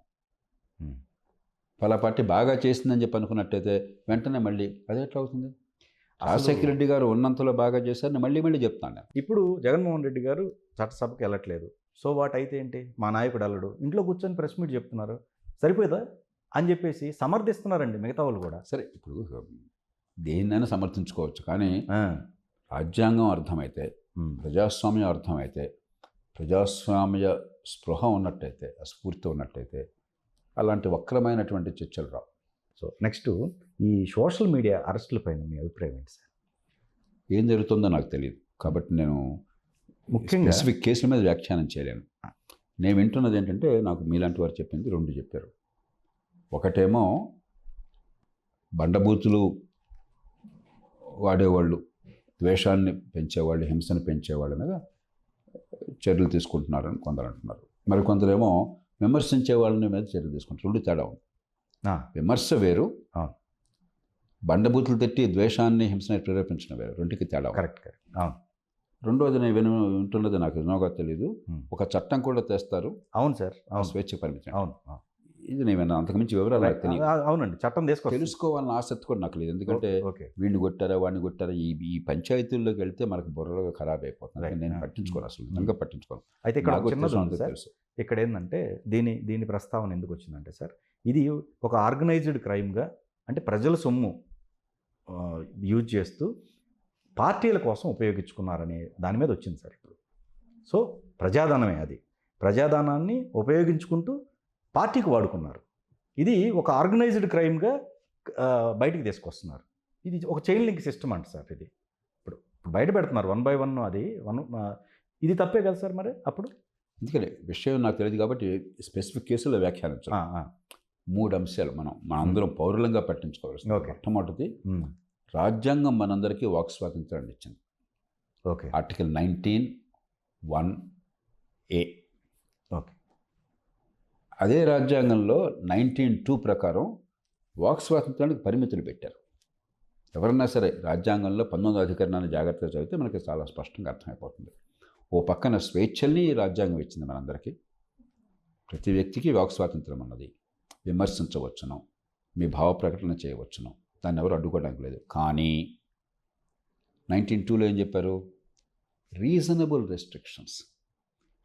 ఫలా పార్టీ బాగా చేసిందని చెప్పి అనుకున్నట్టయితే వెంటనే మళ్ళీ అది ఎట్లా అవుతుంది? రాజశేఖర రెడ్డి గారు ఉన్నంతలో బాగా చేశారని మళ్ళీ మళ్ళీ చెప్తాను. ఇప్పుడు జగన్మోహన్ రెడ్డి గారు చట్టసభకు వెళ్ళట్లేదు, సో వాట్ అయితే ఏంటి, మా నాయకుడు వెళ్ళడు, ఇంట్లో కూర్చొని ప్రెస్ మీట్ చెప్తున్నారు, సరిపోదా అని చెప్పేసి సమర్థిస్తున్నారండి మిగతా వాళ్ళు కూడా. సరే, ఇప్పుడు దేన్నైనా సమర్థించుకోవచ్చు, కానీ రాజ్యాంగం అర్థమైతే, ప్రజాస్వామ్యం అర్థమైతే, ప్రజాస్వామ్య స్పృహ ఉన్నట్టయితే, స్ఫూర్తి ఉన్నట్టయితే అలాంటి వక్రమైనటువంటి చర్చలు రావు. సో నెక్స్ట్ ఈ సోషల్ మీడియా అరెస్టుల పైన మీ అభిప్రాయం ఏంటి సార్? ఏం జరుగుతుందో నాకు తెలియదు కాబట్టి నేను ముఖ్యంగా స్పెసిఫిక్ కేసుల మీద వ్యాఖ్యానం చేయలేను. నేను వింటున్నది ఏంటంటే, నాకు మీలాంటి వారు చెప్పింది 2 చెప్పారు. ఒకటేమో బండబూతులు వాడేవాళ్ళు, ద్వేషాన్ని పెంచేవాళ్ళు, హింసను పెంచేవాళ్ళ మీద చర్యలు తీసుకుంటున్నారని కొందరు అంటున్నారు. మరి కొందరేమో విమర్శించే వాళ్ళని మీద చర్యలు తీసుకుంటారు. 2 తేడా ఉంది. విమర్శ వేరు, బండబూతులు తెట్టి ద్వేషాన్ని, హింసని ప్రేరేపించడం వేరు. 2కి తేడా. కరెక్ట్. రెండోది నేను వింటున్నది నాకు నిజంగా తెలియదు, ఒక చట్టం కూడా తెస్తారు. అవును సార్, స్వేచ్ఛ పరిమితి. అవును, ఇది నేను అంతకుమించి వివరాలు నాకు తెలియదు. అవునండి, చట్టం తెలుసుకోవాలని ఆసక్తి కూడా నాకు లేదు. ఎందుకంటే వీడిని కొట్టారా, వాడిని కొట్టారా, ఈ పంచాయతీల్లోకి వెళ్తే మనకు బుర్రలో ఖరాబ్ అయిపోతుంది. నేను పట్టించుకోను, అసలు నిజంగా పట్టించుకోను. అయితే ఇక్కడ తెలుసు, ఇక్కడ ఏంటంటే దీని ప్రస్తావన ఎందుకు వచ్చిందంటే సార్, ఇది ఒక ఆర్గనైజ్డ్ క్రైమ్గా, అంటే ప్రజల సొమ్ము యూజ్ చేస్తూ పార్టీల కోసం ఉపయోగించుకున్నారనే దాని మీద వచ్చింది సార్ ఇప్పుడు. సో ప్రజాధనమే అది. ప్రజాధనాన్ని ఉపయోగించుకుంటూ పార్టీకి వాడుకున్నారు. ఇది ఒక ఆర్గనైజ్డ్ క్రైమ్గా బయటికి తీసుకొస్తున్నారు. ఇది ఒక చైన్ లింక్ సిస్టమ్ అంట సార్. ఇది ఇప్పుడు బయట పెడుతున్నారు 1 by 1 అది ఇది తప్పే కదా సార్ మరి అప్పుడు. అందుకని విషయం నాకు తెలియదు కాబట్టి స్పెసిఫిక్ కేసులో వ్యాఖ్యానించాలి. 3 అంశాలు మనందరం పౌరులంగా పట్టించుకోవాల్సింది. ఓకే. మొట్టమొదటిది, రాజ్యాంగం మనందరికీ వాక్ స్వాతంత్రాన్ని ఇచ్చింది. ఓకే. Article 19(1)(a). ఓకే. అదే రాజ్యాంగంలో 19(2) ప్రకారం వాక్ స్వాతంత్రానికి పరిమితులు పెట్టారు. ఎవరన్నా సరే రాజ్యాంగంలో 19వ అధికరణాన్ని జాగ్రత్తగా చదివితే మనకి చాలా స్పష్టంగా అర్థమైపోతుంది. ఓ పక్కన స్వేచ్ఛల్ని రాజ్యాంగం ఇచ్చింది మనందరికీ. ప్రతి వ్యక్తికి వాక్ స్వాతంత్రం ఉన్నది. విమర్శించవచ్చును, మీ భావ ప్రకటన చేయవచ్చును, దాన్ని ఎవరు అడ్డుకోవడానికి లేదు. కానీ 19(2)లో ఏం చెప్పారు? రీజనబుల్ రెస్ట్రిక్షన్స్,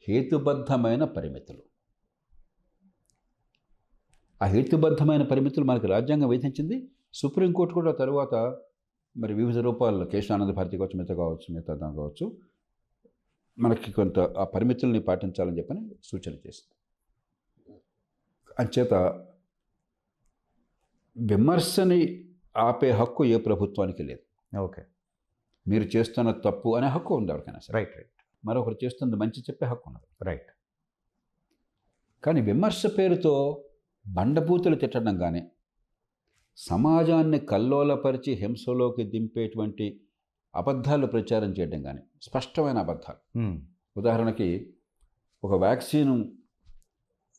హేతుబద్ధమైన పరిమితులు. ఆ హేతుబద్ధమైన పరిమితులు మనకి రాజ్యాంగం విధించింది. సుప్రీంకోర్టు కూడా తరువాత మరి వివిధ రూపాల్లో కేశవానంద భారతి కావచ్చు, మిగతా కావచ్చు, మనకి కొంత ఆ పరిమితుల్ని పాటించాలని చెప్పని సూచన చేసింది. అంచేత విమర్శని ఆపే హక్కు ఏ ప్రభుత్వానికి లేదు. ఓకే. మీరు చేస్తున్న తప్పు అనే హక్కు ఉంది ఎవరికైనా సరే. రైట్. మరొకరు చేస్తుంది మంచి చెప్పే హక్కు ఉన్నది. రైట్. కానీ విమర్శ పేరుతో బండబూతులు తిట్టడం కానీ, సమాజాన్ని కల్లోలపరిచి హింసలోకి దింపేటువంటి అబద్ధాలు ప్రచారం చేయడం కానీ, స్పష్టమైన అబద్ధాలు. ఉదాహరణకి, ఒక వ్యాక్సిన్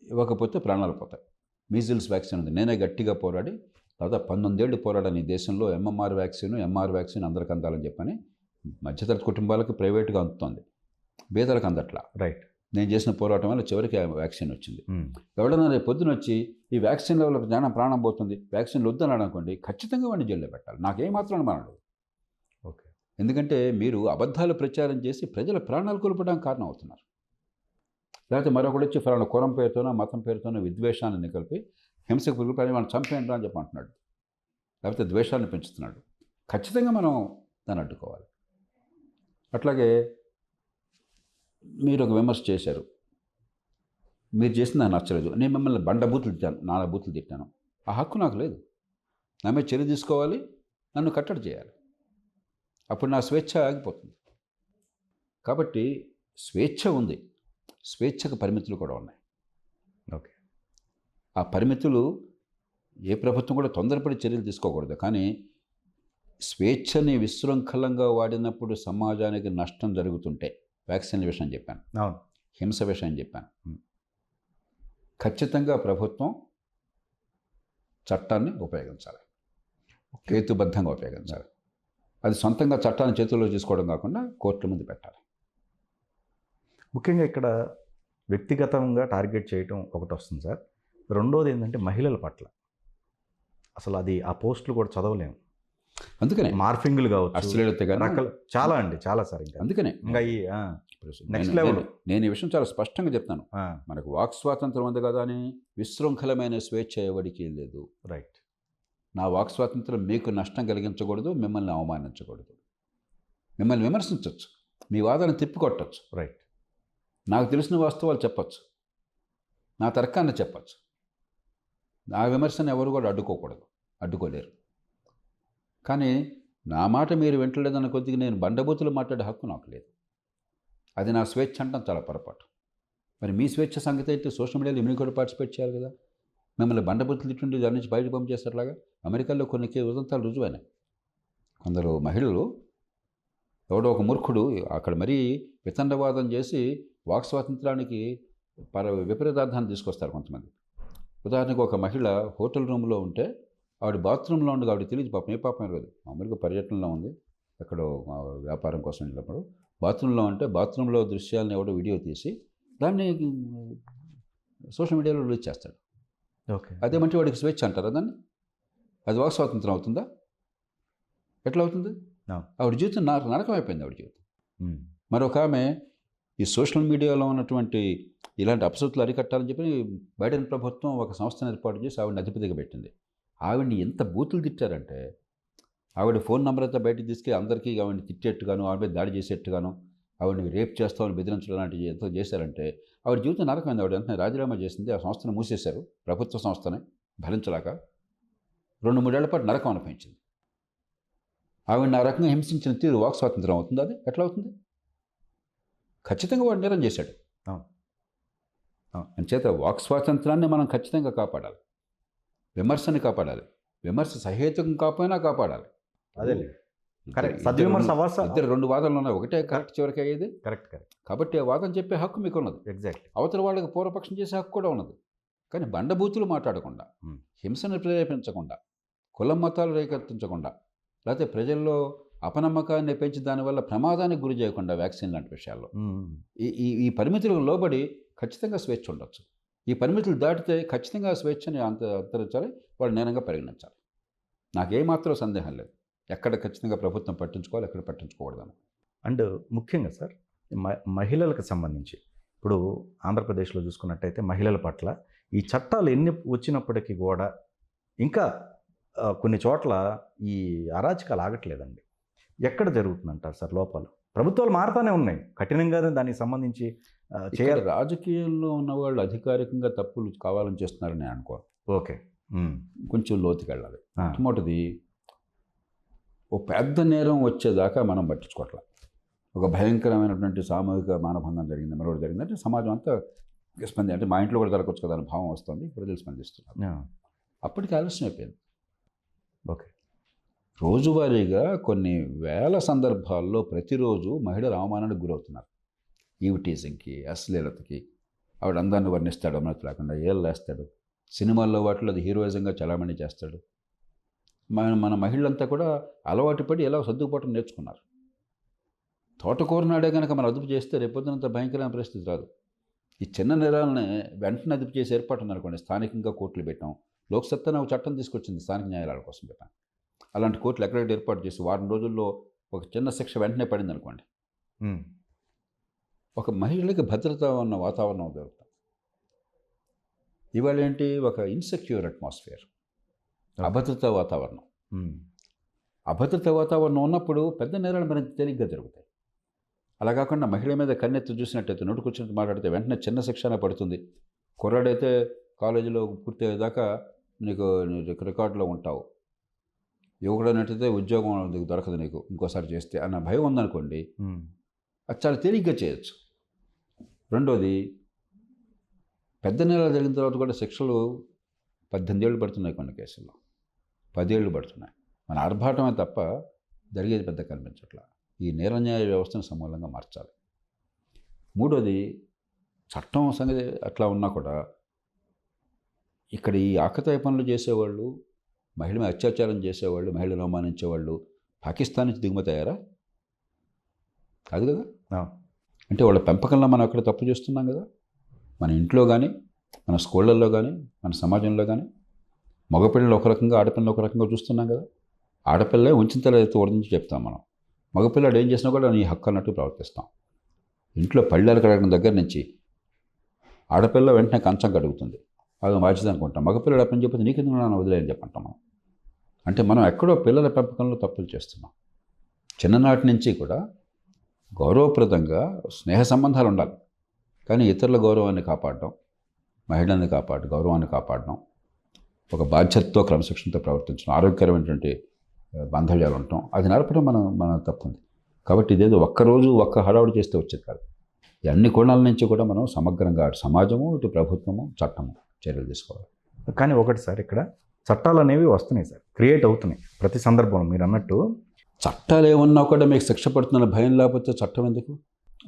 ఇవ్వకపోతే ప్రాణాలు పోతాయి. మీజిల్స్ వ్యాక్సిన్ ఉంది. నేనే గట్టిగా పోరాడి దాదాపు 19 ఏళ్ళు పోరాడని ఈ దేశంలో ఎంఆర్ వ్యాక్సిన్ అందరికి అందాలని చెప్పని మధ్యతరగతి కుటుంబాలకు ప్రైవేట్గా అందుతుంది, పేదలకు అందట్లా. రైట్. నేను చేసిన పోరాటం వల్ల చివరికి వ్యాక్సిన్ వచ్చింది. ఎవడన్నా రేపు పొద్దున వచ్చి ఈ వ్యాక్సిన్ వల్ల జనం ప్రాణం పోతుంది, వ్యాక్సిన్లు వద్దన్నాడు అనుకోండి, ఖచ్చితంగా వాడిని జైల్లో పెట్టాలి. నాకేమాత్రం అనుమానం. ఓకే. ఎందుకంటే మీరు అబద్ధాలు ప్రచారం చేసి ప్రజల ప్రాణాలు కోల్పోవడానికి కారణం అవుతున్నారు. లేకపోతే మరొకటి వచ్చి ఫలానా కులం పేరుతోనో మతం పేరుతోనో విద్వేషాన్ని కలిపి హింసకు పిలుపుని మనం చంపేయండి అని చెప్పి అంటున్నాడు, లేకపోతే ద్వేషాన్ని పెంచుతున్నాడు. ఖచ్చితంగా మనం దాన్ని అడ్డుకోవాలి. అట్లాగే మీరు ఒక విమర్శ చేశారు, మీరు చేసింది నాకు నచ్చలేదు, నేను మిమ్మల్ని బండబూతులు తిట్టాను, 4 బూతులు తిట్టాను, ఆ హక్కు నాకు లేదు. నా మీద చర్య తీసుకోవాలి, నన్ను కట్టడి చేయాలి. అప్పుడు నా స్వేచ్ఛ ఆగిపోతుంది. కాబట్టి స్వేచ్ఛ ఉంది, స్వేచ్ఛకు పరిమితులు కూడా ఉన్నాయి. ఓకే. ఆ పరిమితులు ఏ ప్రభుత్వం కూడా తొందరపడి చర్యలు తీసుకోకూడదు. కానీ స్వేచ్ఛని విశృంఖలంగా వాడినప్పుడు సమాజానికి నష్టం జరుగుతుంటే, వ్యాక్సిన్ల విషయం చెప్పాను, అవును, హింస విషయం చెప్పాను, ఖచ్చితంగా ప్రభుత్వం చట్టాన్ని ఉపయోగించాలి, హేతుబద్ధంగా ఉపయోగించాలి. అది సొంతంగా చట్టాన్ని చేతుల్లో తీసుకోవడం కాకుండా కోర్టుల ముందు పెట్టాలి. ముఖ్యంగా ఇక్కడ వ్యక్తిగతంగా టార్గెట్ చేయటం ఒకటి వస్తుంది సార్. రెండోది ఏంటంటే మహిళల పట్ల అసలు అది ఆ పోస్టులు కూడా చదవలేము. అందుకనే మార్ఫింగ్లు కావచ్చు, అశ్లీలత రకాల చాలా అండి, చాలా సార్. ఇంకా అందుకనే ఇంకా ఈ నెక్స్ట్ లెవెల్. నేను ఈ విషయం చాలా స్పష్టంగా చెప్తాను. మనకు వాక్ స్వాతంత్రం ఉంది కదా అని విశృంఖలమైన స్వేచ్ఛ ఎవరికి లేదు. రైట్. నా వాక్ స్వాతంత్రం మీకు నష్టం కలిగించకూడదు, మిమ్మల్ని అవమానించకూడదు. మిమ్మల్ని విమర్శించవచ్చు, మీ వాదన తిప్పికొట్టచ్చు, రైట్, నాకు తెలిసిన వాస్తవాలు చెప్పచ్చు, నా తర్కాన్ని చెప్పచ్చు. నా విమర్శను ఎవరు కూడా అడ్డుకోలేరు. కానీ నా మాట మీరు వింటలేదన్న కొద్దిగా నేను బండబూతులు మాట్లాడే హక్కు నాకు లేదు. అది నా స్వేచ్ఛ అంటాం చాలా పొరపాటు. మరి మీ స్వేచ్ఛ సంగతి అయితే సోషల్ మీడియాలో మీరు కూడా పార్టిసిపేట్ చేయాలి కదా. మిమ్మల్ని బండబూతులు తిట్టుండి దాని నుంచి బయటకు పంపించేస్తారులాగా. అమెరికాలో కొన్ని ఉదంతాలు రుజువైనాయి. కొందరు మహిళలు, ఎవడో ఒక మూర్ఖుడు అక్కడ మరీ వితండవాదం చేసి వాక్ స్వాతంత్రానికి విపరీతార్థాన్ని తీసుకొస్తారు కొంతమంది. ఉదాహరణకు ఒక మహిళ హోటల్ రూమ్లో ఉంటే ఆవిడ బాత్రూంలో ఉండగా ఆవిడ తెలియదు, పాపం ఏ పాపం లేదు, మామూలుగా పర్యటనలో ఉంది, ఎక్కడో వ్యాపారం కోసం వెళ్ళినప్పుడు బాత్రూంలో ఉంటే బాత్రూంలో దృశ్యాలను ఎవడో వీడియో తీసి దాన్ని సోషల్ మీడియాలో రిలీజ్ చేస్తాడు. ఓకే. అదేమంటే వాడికి స్వేచ్ఛ అంటారా దాన్ని? అది వాక్ స్వాతంత్రం అవుతుందా? ఎట్లా అవుతుంది? ఆవిడ జీవితం నరకం అయిపోయింది ఆవిడ జీవితం. మరొక ఆమె ఈ సోషల్ మీడియాలో ఉన్నటువంటి ఇలాంటి అపశృతులు అరికట్టాలని చెప్పి బైడెన్ ప్రభుత్వం ఒక సంస్థను ఏర్పాటు చేసి ఆవిడని అధిపతిగా పెట్టింది. ఆవిడ్ని ఎంత బూతులు తిట్టారంటే ఆవిడ ఫోన్ నెంబర్ అంతా బయటకు తీసుకెళ్ళి అందరికీ ఆవిడని తిట్టేట్టుగాను, ఆవిడ దాడి చేసేట్టుగాను, ఆవిడని రేప్ చేస్తామని బెదిరించడం లాంటివి ఎంతో చేశారంటే ఆవిడ జీవితం నరకమైంది. ఆవిడ వెంటనే రాజీనామా చేసింది. ఆ సంస్థను మూసేశారు, ప్రభుత్వ సంస్థని భరించలేక. 2-3 ఏళ్ల పాటు నరకం అనిపించింది. ఆవిడని ఆ రకంగా హింసించిన తీరు వాక్ స్వాతంత్రం అవుతుంది? అది ఎట్లా అవుతుంది? ఖచ్చితంగా వాడు నేరం చేశాడు. అంచేత వాక్ స్వాతంత్రాన్ని మనం ఖచ్చితంగా కాపాడాలి, విమర్శని కాపాడాలి, విమర్శ సహేతుకం కాకపోయినా కాపాడాలి. అదే కరెక్ట్. సద్విమర్శ ఇద్దరు 2 వాదనలు ఉన్నాయి, ఒకటే కరెక్ట్ చివరికి అయ్యేది. Correct correct. కాబట్టి ఆ వాదన చెప్పే హక్కు మీకు ఉన్నది. ఎగ్జాక్ట్లీ. అవతల వాళ్ళకి పూర్వపక్షం చేసే హక్కు కూడా ఉన్నది. కానీ బండబూతులు మాట్లాడకుండా, హింసను ప్రేరేపించకుండా, కులం మతాలు రేకెత్తించకుండా, లేకపోతే ప్రజల్లో అపనమ్మకాన్ని పెంచి దానివల్ల ప్రమాదానికి గురి చేయకుండా వ్యాక్సిన్ లాంటి విషయాల్లో ఈ పరిమితులకు లోబడి ఖచ్చితంగా స్వేచ్ఛ ఉండొచ్చు. ఈ పరిమితులు దాటితే ఖచ్చితంగా స్వేచ్ఛని అంతరించాలి, వాళ్ళు నేరంగా పరిగణించాలి. నాకేమాత్రం సందేహం లేదు. ఎక్కడ ఖచ్చితంగా ప్రభుత్వం పట్టించుకోవాలి, ఎక్కడ పట్టించుకోకూడదని. అండ్ ముఖ్యంగా సార్ మహిళలకు సంబంధించి ఇప్పుడు ఆంధ్రప్రదేశ్లో చూసుకున్నట్టయితే మహిళల పట్ల ఈ చట్టాలు ఎన్ని వచ్చినప్పటికీ కూడా ఇంకా కొన్ని చోట్ల ఈ అరాచకాలు ఆగట్లేదండి. ఎక్కడ జరుగుతుందంటారు సార్ లోపాలు? ప్రభుత్వాలు మారుతూనే ఉన్నాయి, కఠినంగానే దానికి సంబంధించి చేయాలి. రాజకీయాల్లో ఉన్న వాళ్ళు అధికారికంగా తప్పులు కావాలని చేస్తున్నారని నేను అనుకోను. ఓకే, కొంచెం లోతుకి వెళ్ళాలి. మొట్టమొదటిది, ఓ పెద్ద నేరం వచ్చేదాకా మనం పట్టించుకోవట్ల. ఒక భయంకరమైనటువంటి సామూహిక మానభంగం జరిగింది, మరొకటి జరిగిందంటే సమాజం అంతా అంటే మా ఇంట్లో కూడా జరగవచ్చు కదా అని భావం వస్తుంది, ప్రజలు స్పందిస్తున్నారు. అప్పటికి ఆలస్యం అయిపోయింది. ఓకే. రోజువారీగా కొన్ని వేల సందర్భాల్లో ప్రతిరోజు మహిళలు అవమానానికి గురవుతున్నారు. ఈవ్ టీజింగ్కి, అశ్లీలతకి. ఆవిడ అందాన్ని వర్ణిస్తాడు, అమృత లేకుండా ఏళ్ళు వేస్తాడు, సినిమాల్లో వాటిలో అది హీరోయిజంగా చలామణి చేస్తాడు. మన మహిళలంతా కూడా అలవాటు పడి ఎలా సర్దుకుపోవటం నేర్చుకున్నారు. తోటకూర నాడే కనుక మనం అదుపు చేస్తే రేపొద్దునంత భయంకరమైన పరిస్థితి రాదు. ఈ చిన్న నేరాలని వెంటనే అదుపు చేసి ఏర్పాటు ఉందనుకోండి, స్థానికంగా కోర్టులు పెట్టాం. లోక్సత్తా ఒక చట్టం తీసుకొచ్చింది స్థానిక న్యాయాలయాల కోసం పెట్టాం. అలాంటి కోర్టులు ఎక్కడెక్కడ ఏర్పాటు చేసి వారం రోజుల్లో ఒక చిన్న శిక్ష వెంటనే పడింది అనుకోండి, ఒక మహిళకి భద్రత ఉన్న వాతావరణం దొరుకుతుంది. ఇవాళ ఏంటి, ఒక ఇన్సెక్యూర్ అట్మాస్ఫియర్, అభద్రతా వాతావరణం. అభద్రతా వాతావరణం ఉన్నప్పుడు పెద్ద నేరాలు మరింత తేలిగ్గా జరుగుతాయి. అలా కాకుండా మహిళ మీద కన్నెత్తి చూసినట్టయితే, నోటుకొచ్చినట్టు మాట్లాడితే వెంటనే చిన్న శిక్షణ పడుతుంది. కుర్రాడైతే కాలేజీలో పూర్తయ్యేదాకా నీకు రికార్డులో ఉంటావు, యువకుడు అన్నట్టయితే ఉద్యోగం దొరకదు నీకు ఇంకోసారి చేస్తే అన్న భయం ఉందనుకోండి, అది చాలా తేలిగ్గా చేయొచ్చు. రెండోది, పెద్ద నేరాలు జరిగిన తర్వాత కూడా శిక్షలు 18 ఏళ్ళు పడుతున్నాయి, కొన్ని కేసుల్లో 10 ఏళ్ళు పడుతున్నాయి. మన ఆర్భాటమే తప్ప జరిగేది పెద్ద కనిపించట్లా. ఈ నేర న్యాయ వ్యవస్థను సమూలంగా మార్చాలి. మూడోది, చట్టం సంగతి అట్లా ఉన్నా కూడా ఇక్కడ ఈ ఆకతాయి పనులు చేసేవాళ్ళు, మహిళ మీద అత్యాచారం చేసేవాళ్ళు, మహిళను అవమానించేవాళ్ళు పాకిస్తాన్ నుంచి దిగుమతి అయ్యారా? అది కదా. అంటే వాళ్ళ పెంపకంలో మనం అక్కడ తప్పు చేస్తున్నాం కదా. మన ఇంట్లో కానీ, మన స్కూళ్ళల్లో కానీ, మన సమాజంలో కానీ మగపిల్లలు ఒక రకంగా, ఆడపిల్లలు ఒక రకంగా చూస్తున్నాం కదా. ఆడపిల్లే ఉంచిన తలెత్తి ఓడించి చెప్తాం మనం, మగపిల్లడు ఏం చేసినా కూడా నీ హక్కు అన్నట్టు ప్రవర్తిస్తాం. ఇంట్లో పళ్ళాలు కడగడం దగ్గర నుంచి ఆడపిల్ల వెంటనే కంచం కడుగుతుంది, అది బాధ్యత అనుకుంటాం. మగపిల్లడు అప్పని చెప్పి నీకెందుకు నన్ను వదిలేయని చెప్పంటాం మనం. అంటే మనం ఎక్కడో పిల్లల పెంపకంలో తప్పులు చేస్తున్నాం. చిన్ననాటి నుంచి కూడా గౌరవప్రదంగా స్నేహ సంబంధాలు ఉండాలి, కానీ ఇతరుల గౌరవాన్ని కాపాడడం, మహిళల్ని గౌరవాన్ని కాపాడడం, ఒక బాధ్యతతో క్రమశిక్షణతో ప్రవర్తించడం, ఆరోగ్యకరమైనటువంటి బాంధవ్యాలు ఉండటం, అది నడపడం మన తప్పు ఉంది. కాబట్టి ఇదేదో ఒక్కరోజు ఒక్క హడావుడి చేస్తే వచ్చేది కాదు. ఈ అన్ని కోణాల నుంచి కూడా మనం సమగ్రంగా అటు సమాజము, ఇటు ప్రభుత్వము, చట్టము చర్యలు తీసుకోవాలి. కానీ ఒకటి సార్, ఇక్కడ చట్టాలు అనేవి వస్తున్నాయి సార్, క్రియేట్ అవుతున్నాయి ప్రతి సందర్భంలో. మీరు అన్నట్టు చట్టాలు ఏమన్నా కూడా మీకు శిక్ష పడుతున్న భయం లేకపోతే చట్టం ఎందుకు?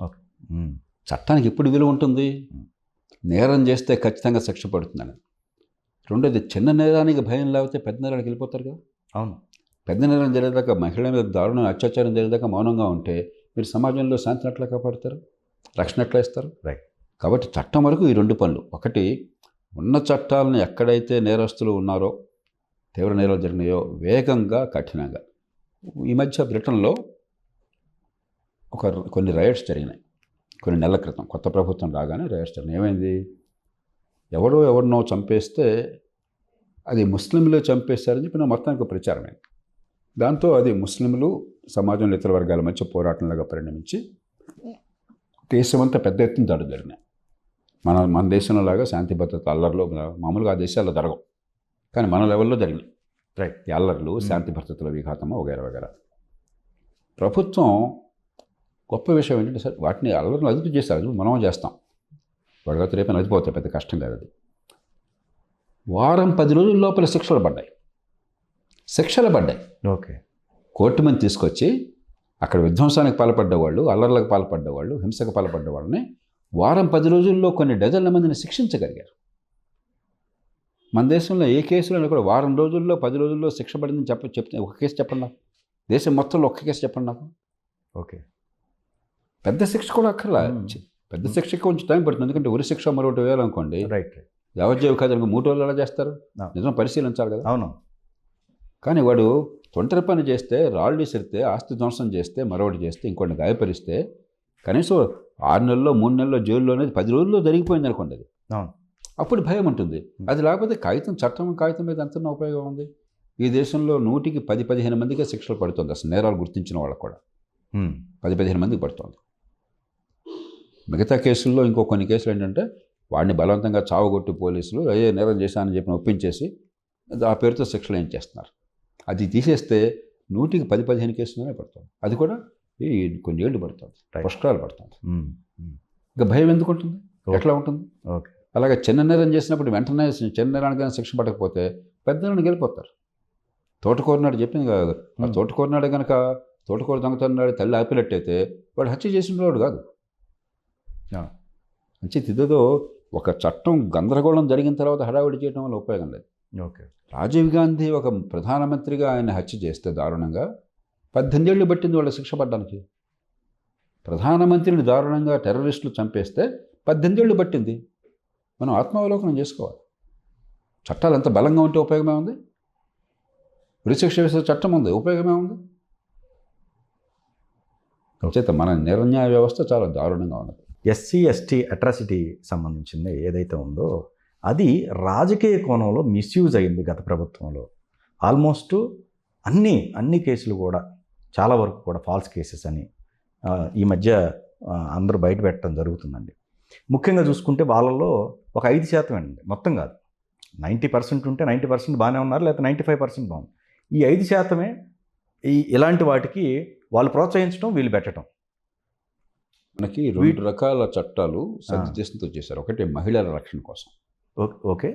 ఓకే. చట్టానికి ఎప్పుడు విలువ ఉంటుంది? నేరం చేస్తే ఖచ్చితంగా శిక్ష పడుతుందని. రెండోది, చిన్న నేరానికి భయం లేకపోతే పెద్ద నేరానికి వెళ్ళిపోతారు కదా. అవును. పెద్ద నేరం జరిగేదాకా, మహిళ మీద దారుణ అత్యాచారం జరిగేదాకా మౌనంగా ఉంటే మీరు సమాజంలో శాంతిని ఎట్లా కాపాడతారు, రక్షణ ఎట్లా ఇస్తారు? రైట్. కాబట్టి చట్టం వరకు ఈ 2 పనులు. ఒకటి, ఉన్న చట్టాలను ఎక్కడైతే నేరస్తులు ఉన్నారో, తీవ్ర నేరాలు జరిగినాయో వేగంగా, కఠినంగా. ఈ మధ్య బ్రిటన్లో కొన్ని రైట్స్ జరిగినాయి, కొన్ని నెలల క్రితం. కొత్త ప్రభుత్వం రాగానే రైట్స్ జరిగినాయి. ఏమైంది, ఎవరినో చంపేస్తే అది ముస్లింలు చంపేస్తారని చెప్పి మొత్తానికి ప్రచారమైంది. దాంతో అది ముస్లింలు సమాజంలో ఇతర వర్గాల మధ్య పోరాటంలాగా పరిణమించి దేశమంతా పెద్ద ఎత్తున దాడులు జరిగినాయి. మన దేశంలో లాగా శాంతి భద్రత అల్లర్లు మామూలుగా ఆ దేశాల్లో జరగవు, కానీ మన లెవెల్లో జరిగినాయి రైట్. ఈ అల్లర్లు, శాంతి భద్రతల విఘాతము వగైరా వగైరా. ప్రభుత్వం గొప్ప విషయం ఏంటంటే సార్ వాటిని అల్లర్లు అదుపు చేస్తారు, మనం చేస్తాం, వడగత రేపని అదిపోతాయి, పెద్ద కష్టం కాదు అది. వారం 10 రోజుల లోపల శిక్షలు పడ్డాయి. ఓకే. కోర్టు మంది తీసుకొచ్చి అక్కడ విధ్వంసానికి పాల్పడ్డవాళ్ళు, అల్లర్లకు పాల్పడ్డవాళ్ళు, హింసకు పాల్పడ్డవాళ్ళని వారం 10 రోజుల్లో కొన్ని డజన్ల మందిని శిక్షించగలిగారు. మన దేశంలో ఏ కేసులో కూడా వారం రోజుల్లో 10 రోజుల్లో శిక్ష పడిందని చెప్తే ఒక కేసు చెప్పండి నాకు, దేశం మొత్తంలో ఒక్క కేసు చెప్పండి నాకు. ఓకే. పెద్ద శిక్ష కూడా అక్కర్లా, పెద్ద శిక్షకి కొంచెం టైం పడుతుంది, ఎందుకంటే ఉరి శిక్ష మరొకటి వేయాలనుకోండి, రైట్. యావజ్జీవ ఖైదు 3 రోజులు ఎలా చేస్తారు, నిజం పరిశీలించాలి కదా. అవును. కానీ వాడు తొంటరి పని చేస్తే, రాళ్ళు విసిరితే, ఆస్తి ధ్వంసం చేస్తే, మరొకటి చేస్తే, ఇంకొన్ని గాయపరిస్తే కనీసం 6 నెలల్లో 3 నెలల్లో జైల్లోనే 10 రోజుల్లో జరిగిపోయింది అనుకోండి అది. అవును. అప్పుడు భయం ఉంటుంది. అది లేకపోతే చట్టం మీద ఎంత ఉపయోగం ఉంది. ఈ దేశంలో 100కి 10-15 మందికే శిక్షలు పడుతుంది, అసలు నేరాలు గుర్తించిన వాళ్ళకు కూడా 10-15 మందికి పడుతుంది. మిగతా కేసుల్లో ఇంకో కొన్ని కేసులు ఏంటంటే వాడిని బలవంతంగా చావగొట్టి పోలీసులు నేరం చేశానని చెప్పి ఒప్పించేసి ఆ పేరుతో శిక్షలు ఏం చేస్తున్నారు. అది తీసేస్తే 100కి 10-15 కేసులోనే పడుతుంది, అది కూడా కొన్ని ఏళ్ళు పడుతుంది, పుష్కరాలు పడుతుంది. ఇంకా భయం ఎందుకు ఉంటుంది, ఎట్లా ఉంటుంది. ఓకే. అలాగే చిన్న నేరం చేసినప్పుడు వెంటనే చిన్న నేరానికైనా శిక్ష పడకపోతే పెద్ద నేరానికి వెళ్ళిపోతారు. తోటకూరనాడు చెప్పింది కాదు, ఆ తోటకూరనాడు కనుక తోటకూర దొంగతనాడు తల్లి ఆపినట్టయితే వాడు హత్య చేసిన వాడు కాదు. మంచి ఇదేదో ఒక చట్టం గందరగోళం జరిగిన తర్వాత హడావిడి చేయడం వల్ల ఉపయోగం లేదు. ఓకే. రాజీవ్ గాంధీ ఒక ప్రధానమంత్రిగా ఆయన హత్య చేస్తే దారుణంగా 18 ఏళ్ళు పట్టింది వాళ్ళ శిక్ష పడడానికి. ప్రధానమంత్రిని దారుణంగా టెర్రరిస్టులు చంపేస్తే 18 ఏళ్ళు పట్టింది. మనం ఆత్మావలోకనం చేసుకోవాలి. చట్టాలు ఎంత బలంగా ఉంటే ఉపయోగమే ఉంది. ఉరిశిక్ష వేసే చట్టం ఉంది, ఉపయోగమే ఉంది. చేత మన నిర్ణయ వ్యవస్థ చాలా దారుణంగా ఉన్నది. ఎస్సీ ఎస్టీ అట్రాసిటీ సంబంధించింది ఏదైతే ఉందో అది రాజకీయ కోణంలో మిస్యూజ్ అయింది గత ప్రభుత్వంలో. ఆల్మోస్ట్ అన్ని కేసులు కూడా చాలా వరకు కూడా ఫాల్స్ కేసెస్ అని ఈ మధ్య అందరూ బయట పెట్టడం జరుగుతుందండి. ముఖ్యంగా చూసుకుంటే వాళ్ళలో ఒక 5% అండి, మొత్తం కాదు. 90% ఉంటే 90% బాగానే ఉన్నారు, లేకపోతే 95% బాగుంది. ఈ 5% ఇలాంటి వాటికి వాళ్ళు ప్రోత్సహించడం, వీళ్ళు పెట్టడం. మనకి 2 రకాల చట్టాలు సదుద్దేశంతో చేశారు. ఒకటి మహిళల రక్షణ కోసం. ఓకే.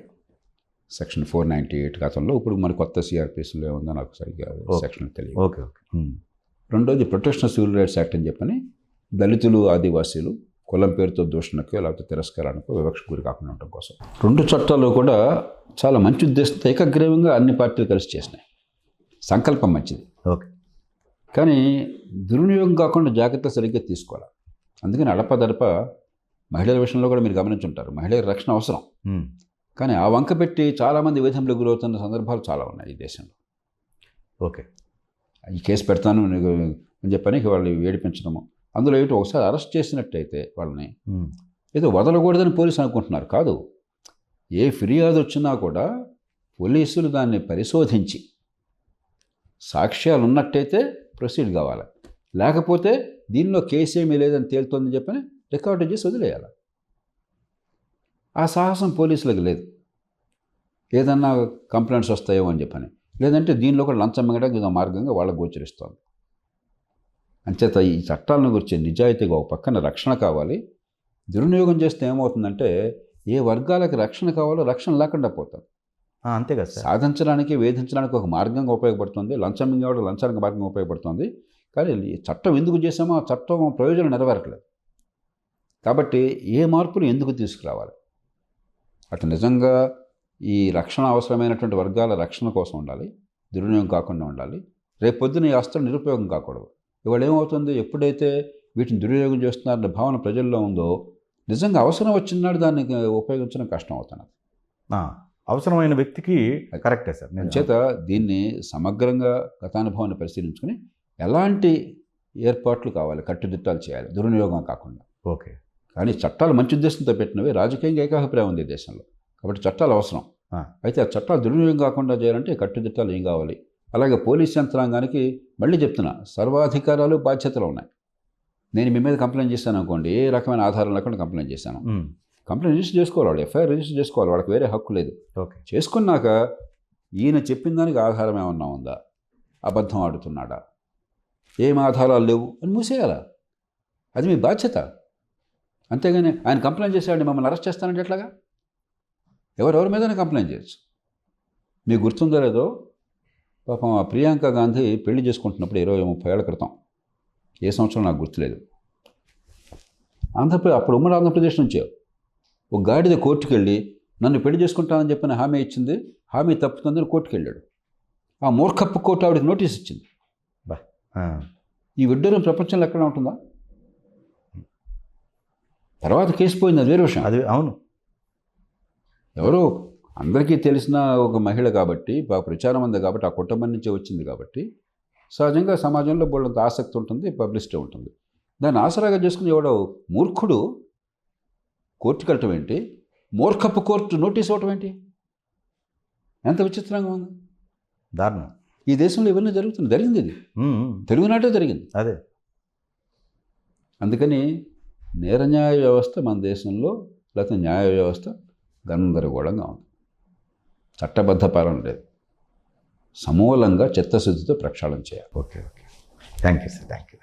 సెక్షన్ 498 గతంలో, ఇప్పుడు మన కొత్త సిఆర్పిఎస్లో ఏముందో నాకు సరిగ్గా సెక్షన్ తెలియదు. ఓకే. రెండోది protection of civil rights act అని చెప్పని దళితులు, ఆదివాసీలు కులం పేరుతో దూషణకో లేకపోతే తిరస్కారానికో వివక్ష గురి కాకుండా ఉండటం కోసం 2 చట్టాలు కూడా చాలా మంచి ఉద్దేశంతో ఏకగ్రీవంగా అన్ని పార్టీలు కలిసి చేసినాయి. సంకల్పం మంచిది. ఓకే. కానీ దుర్వినియోగం కాకుండా జాగ్రత్త సరిగ్గా తీసుకోవాలి. అందుకని అడపదడప మహిళల విషయంలో కూడా మీరు గమనించుంటారు, మహిళల రక్షణ అవసరం. కానీ ఆ వంక పెట్టి చాలామంది వేధింపులకు గురవుతున్న సందర్భాలు చాలా ఉన్నాయి ఈ దేశంలో. ఓకే. ఈ కేసు పెడతాను అని చెప్పని వాళ్ళు ఏడిపించడము. అందులో ఏంటో ఒకసారి అరెస్ట్ చేసినట్టయితే వాళ్ళని ఏదో వదలకూడదని పోలీసు అనుకుంటున్నారు. కాదు, ఏ ఫిర్యాదు వచ్చినా కూడా పోలీసులు దాన్ని పరిశోధించి సాక్ష్యాలు ఉన్నట్టయితే ప్రొసీడ్ కావాలి, లేకపోతే దీనిలో కేసు ఏమీ లేదని తేలుతోందని చెప్పని రికార్డు చేసి వదిలేయాలి. ఆ సాహసం పోలీసులకు లేదు. ఏదన్నా కంప్లైంట్స్ వస్తాయో అని చెప్పని, లేదంటే దీనిలో కూడా లంచం మింగడానికి ఇదో మార్గంగా వాళ్ళకు గోచరిస్తోంది. అంచేత ఈ చట్టాలను గురించి నిజాయితీగా ఒక పక్కన రక్షణ కావాలి. దుర్వినియోగం చేస్తే ఏమవుతుందంటే ఏ వర్గాలకు రక్షణ కావాలో రక్షణ లేకుండా పోతుంది. అంతే కదా. సాధించడానికి, వేధించడానికి ఒక మార్గంగా ఉపయోగపడుతుంది. లంచం మింగేవాడు లంచానికి మార్గంగా ఉపయోగపడుతుంది. కానీ ఈ చట్టం ఎందుకు చేసామో ఆ చట్టం ప్రయోజనం నెరవేరట్లేదు. కాబట్టి ఏ మార్పులు ఎందుకు తీసుకురావాలి? అటు నిజంగా ఈ రక్షణ అవసరమైనటువంటి వర్గాల రక్షణ కోసం ఉండాలి, దుర్వినియోగం కాకుండా ఉండాలి. రేపొద్దున ఈ ఆస్తులు నిరుపయోగం కాకూడదు. ఇవాళ ఏమవుతుంది, ఎప్పుడైతే వీటిని దుర్వినియోగం చేస్తున్నారన్న భావన ప్రజల్లో ఉందో నిజంగా అవసరం వచ్చినాడు దాన్ని ఉపయోగించడం కష్టం అవుతున్నది. అవసరమైన వ్యక్తికి కరెక్టే సార్. చేత దీన్ని సమగ్రంగా గతానుభవాన్ని పరిశీలించుకుని ఎలాంటి ఏర్పాట్లు కావాలి, కట్టుదిట్టాలు చేయాలి, దుర్వినియోగం కాకుండా. ఓకే. కానీ చట్టాలు మంచి ఉద్దేశంతో పెట్టినవి, రాజకీయంగా ఏకాభిప్రాయం ఉంది దేశంలో. కాబట్టి చట్టాలు అవసరం. అయితే ఆ చట్టాలు దుర్వినియోగం కాకుండా చేయాలంటే కట్టుదిట్టాలు ఏం కావాలి, అలాగే పోలీస్ యంత్రాంగానికి మళ్ళీ చెప్తున్నా, సర్వాధికారాలు బాధ్యతలు ఉన్నాయి. నేను మీ మీద కంప్లైంట్ చేశాను అనుకోండి, ఏ రకమైన ఆధారం లేకుండా కంప్లైంట్ చేశాను, కంప్లైంట్ రిజిస్టర్ చేసుకోవాలి, వాడు ఎఫ్ఐఆర్ రిజిస్టర్ చేసుకోవాలి, వాడికి వేరే హక్కు లేదు. ఓకే. చేసుకున్నాక ఈయన చెప్పిన దానికి ఆధారం ఏమన్నా ఉందా, అబద్ధం ఆడుతున్నాడా, ఏం ఆధారాలు లేవు అని మూసేయాలా, అది మీ బాధ్యత. అంతేగాని ఆయన కంప్లైంట్ చేశాడండి మమ్మల్ని అరెస్ట్ చేస్తానంటే ఎట్లాగా? ఎవరెవరి మీదనే కంప్లైంట్ చేయొచ్చు. మీకు గుర్తుందో లేదో, పాపం ఆ ప్రియాంక గాంధీ పెళ్లి చేసుకుంటున్నప్పుడు 20-30 ఏళ్ల క్రితం, ఏ సంవత్సరం నాకు గుర్తులేదు, అప్పుడు ఉమ్మడి ఆంధ్రప్రదేశ్ నుంచే ఒక గాడిద కోర్టుకు వెళ్ళి నన్ను పెళ్లి చేసుకుంటానని చెప్పిన హామీ ఇచ్చింది, హామీ తప్పుతుందని కోర్టుకు వెళ్ళాడు. ఆ మూర్ఖప్పు కోర్టు ఆవిడకి నోటీస్ ఇచ్చింది. ఈ విడ్డూరం ప్రపంచంలో ఎక్కడ ఉంటుందా? తర్వాత కేసు పోయింది, అది వేరే విషయం. అది అవును, ఎవరో అందరికీ తెలిసిన ఒక మహిళ కాబట్టి, ప్రచారం ఉంది కాబట్టి, ఆ కుటుంబం నుంచే వచ్చింది కాబట్టి సహజంగా సమాజంలో బోళ్ళంత ఆసక్తి ఉంటుంది, పబ్లిసిటీ ఉంటుంది. దాన్ని ఆసరాగా చేసుకుని ఎవడో మూర్ఖుడు కోర్టుకు వెళ్ళటం ఏంటి, మూర్ఖపు కోర్టు నోటీస్ ఇవ్వటం ఏంటి? ఎంత విచిత్రంగా ఉంది, దారుణం. ఈ దేశంలో ఇవన్నీ జరిగింది. ఇది తెలుగునాటే జరిగింది. అదే. అందుకని నేర న్యాయ వ్యవస్థ మన దేశంలో, లేకపోతే న్యాయ వ్యవస్థ గందరగోళంగా ఉంది. చట్టబద్ధ పాలన లేదు. సమూలంగా చిత్తశుద్ధితో ప్రక్షాళన చేయాలి. Okay. Thank you sir. Thank you.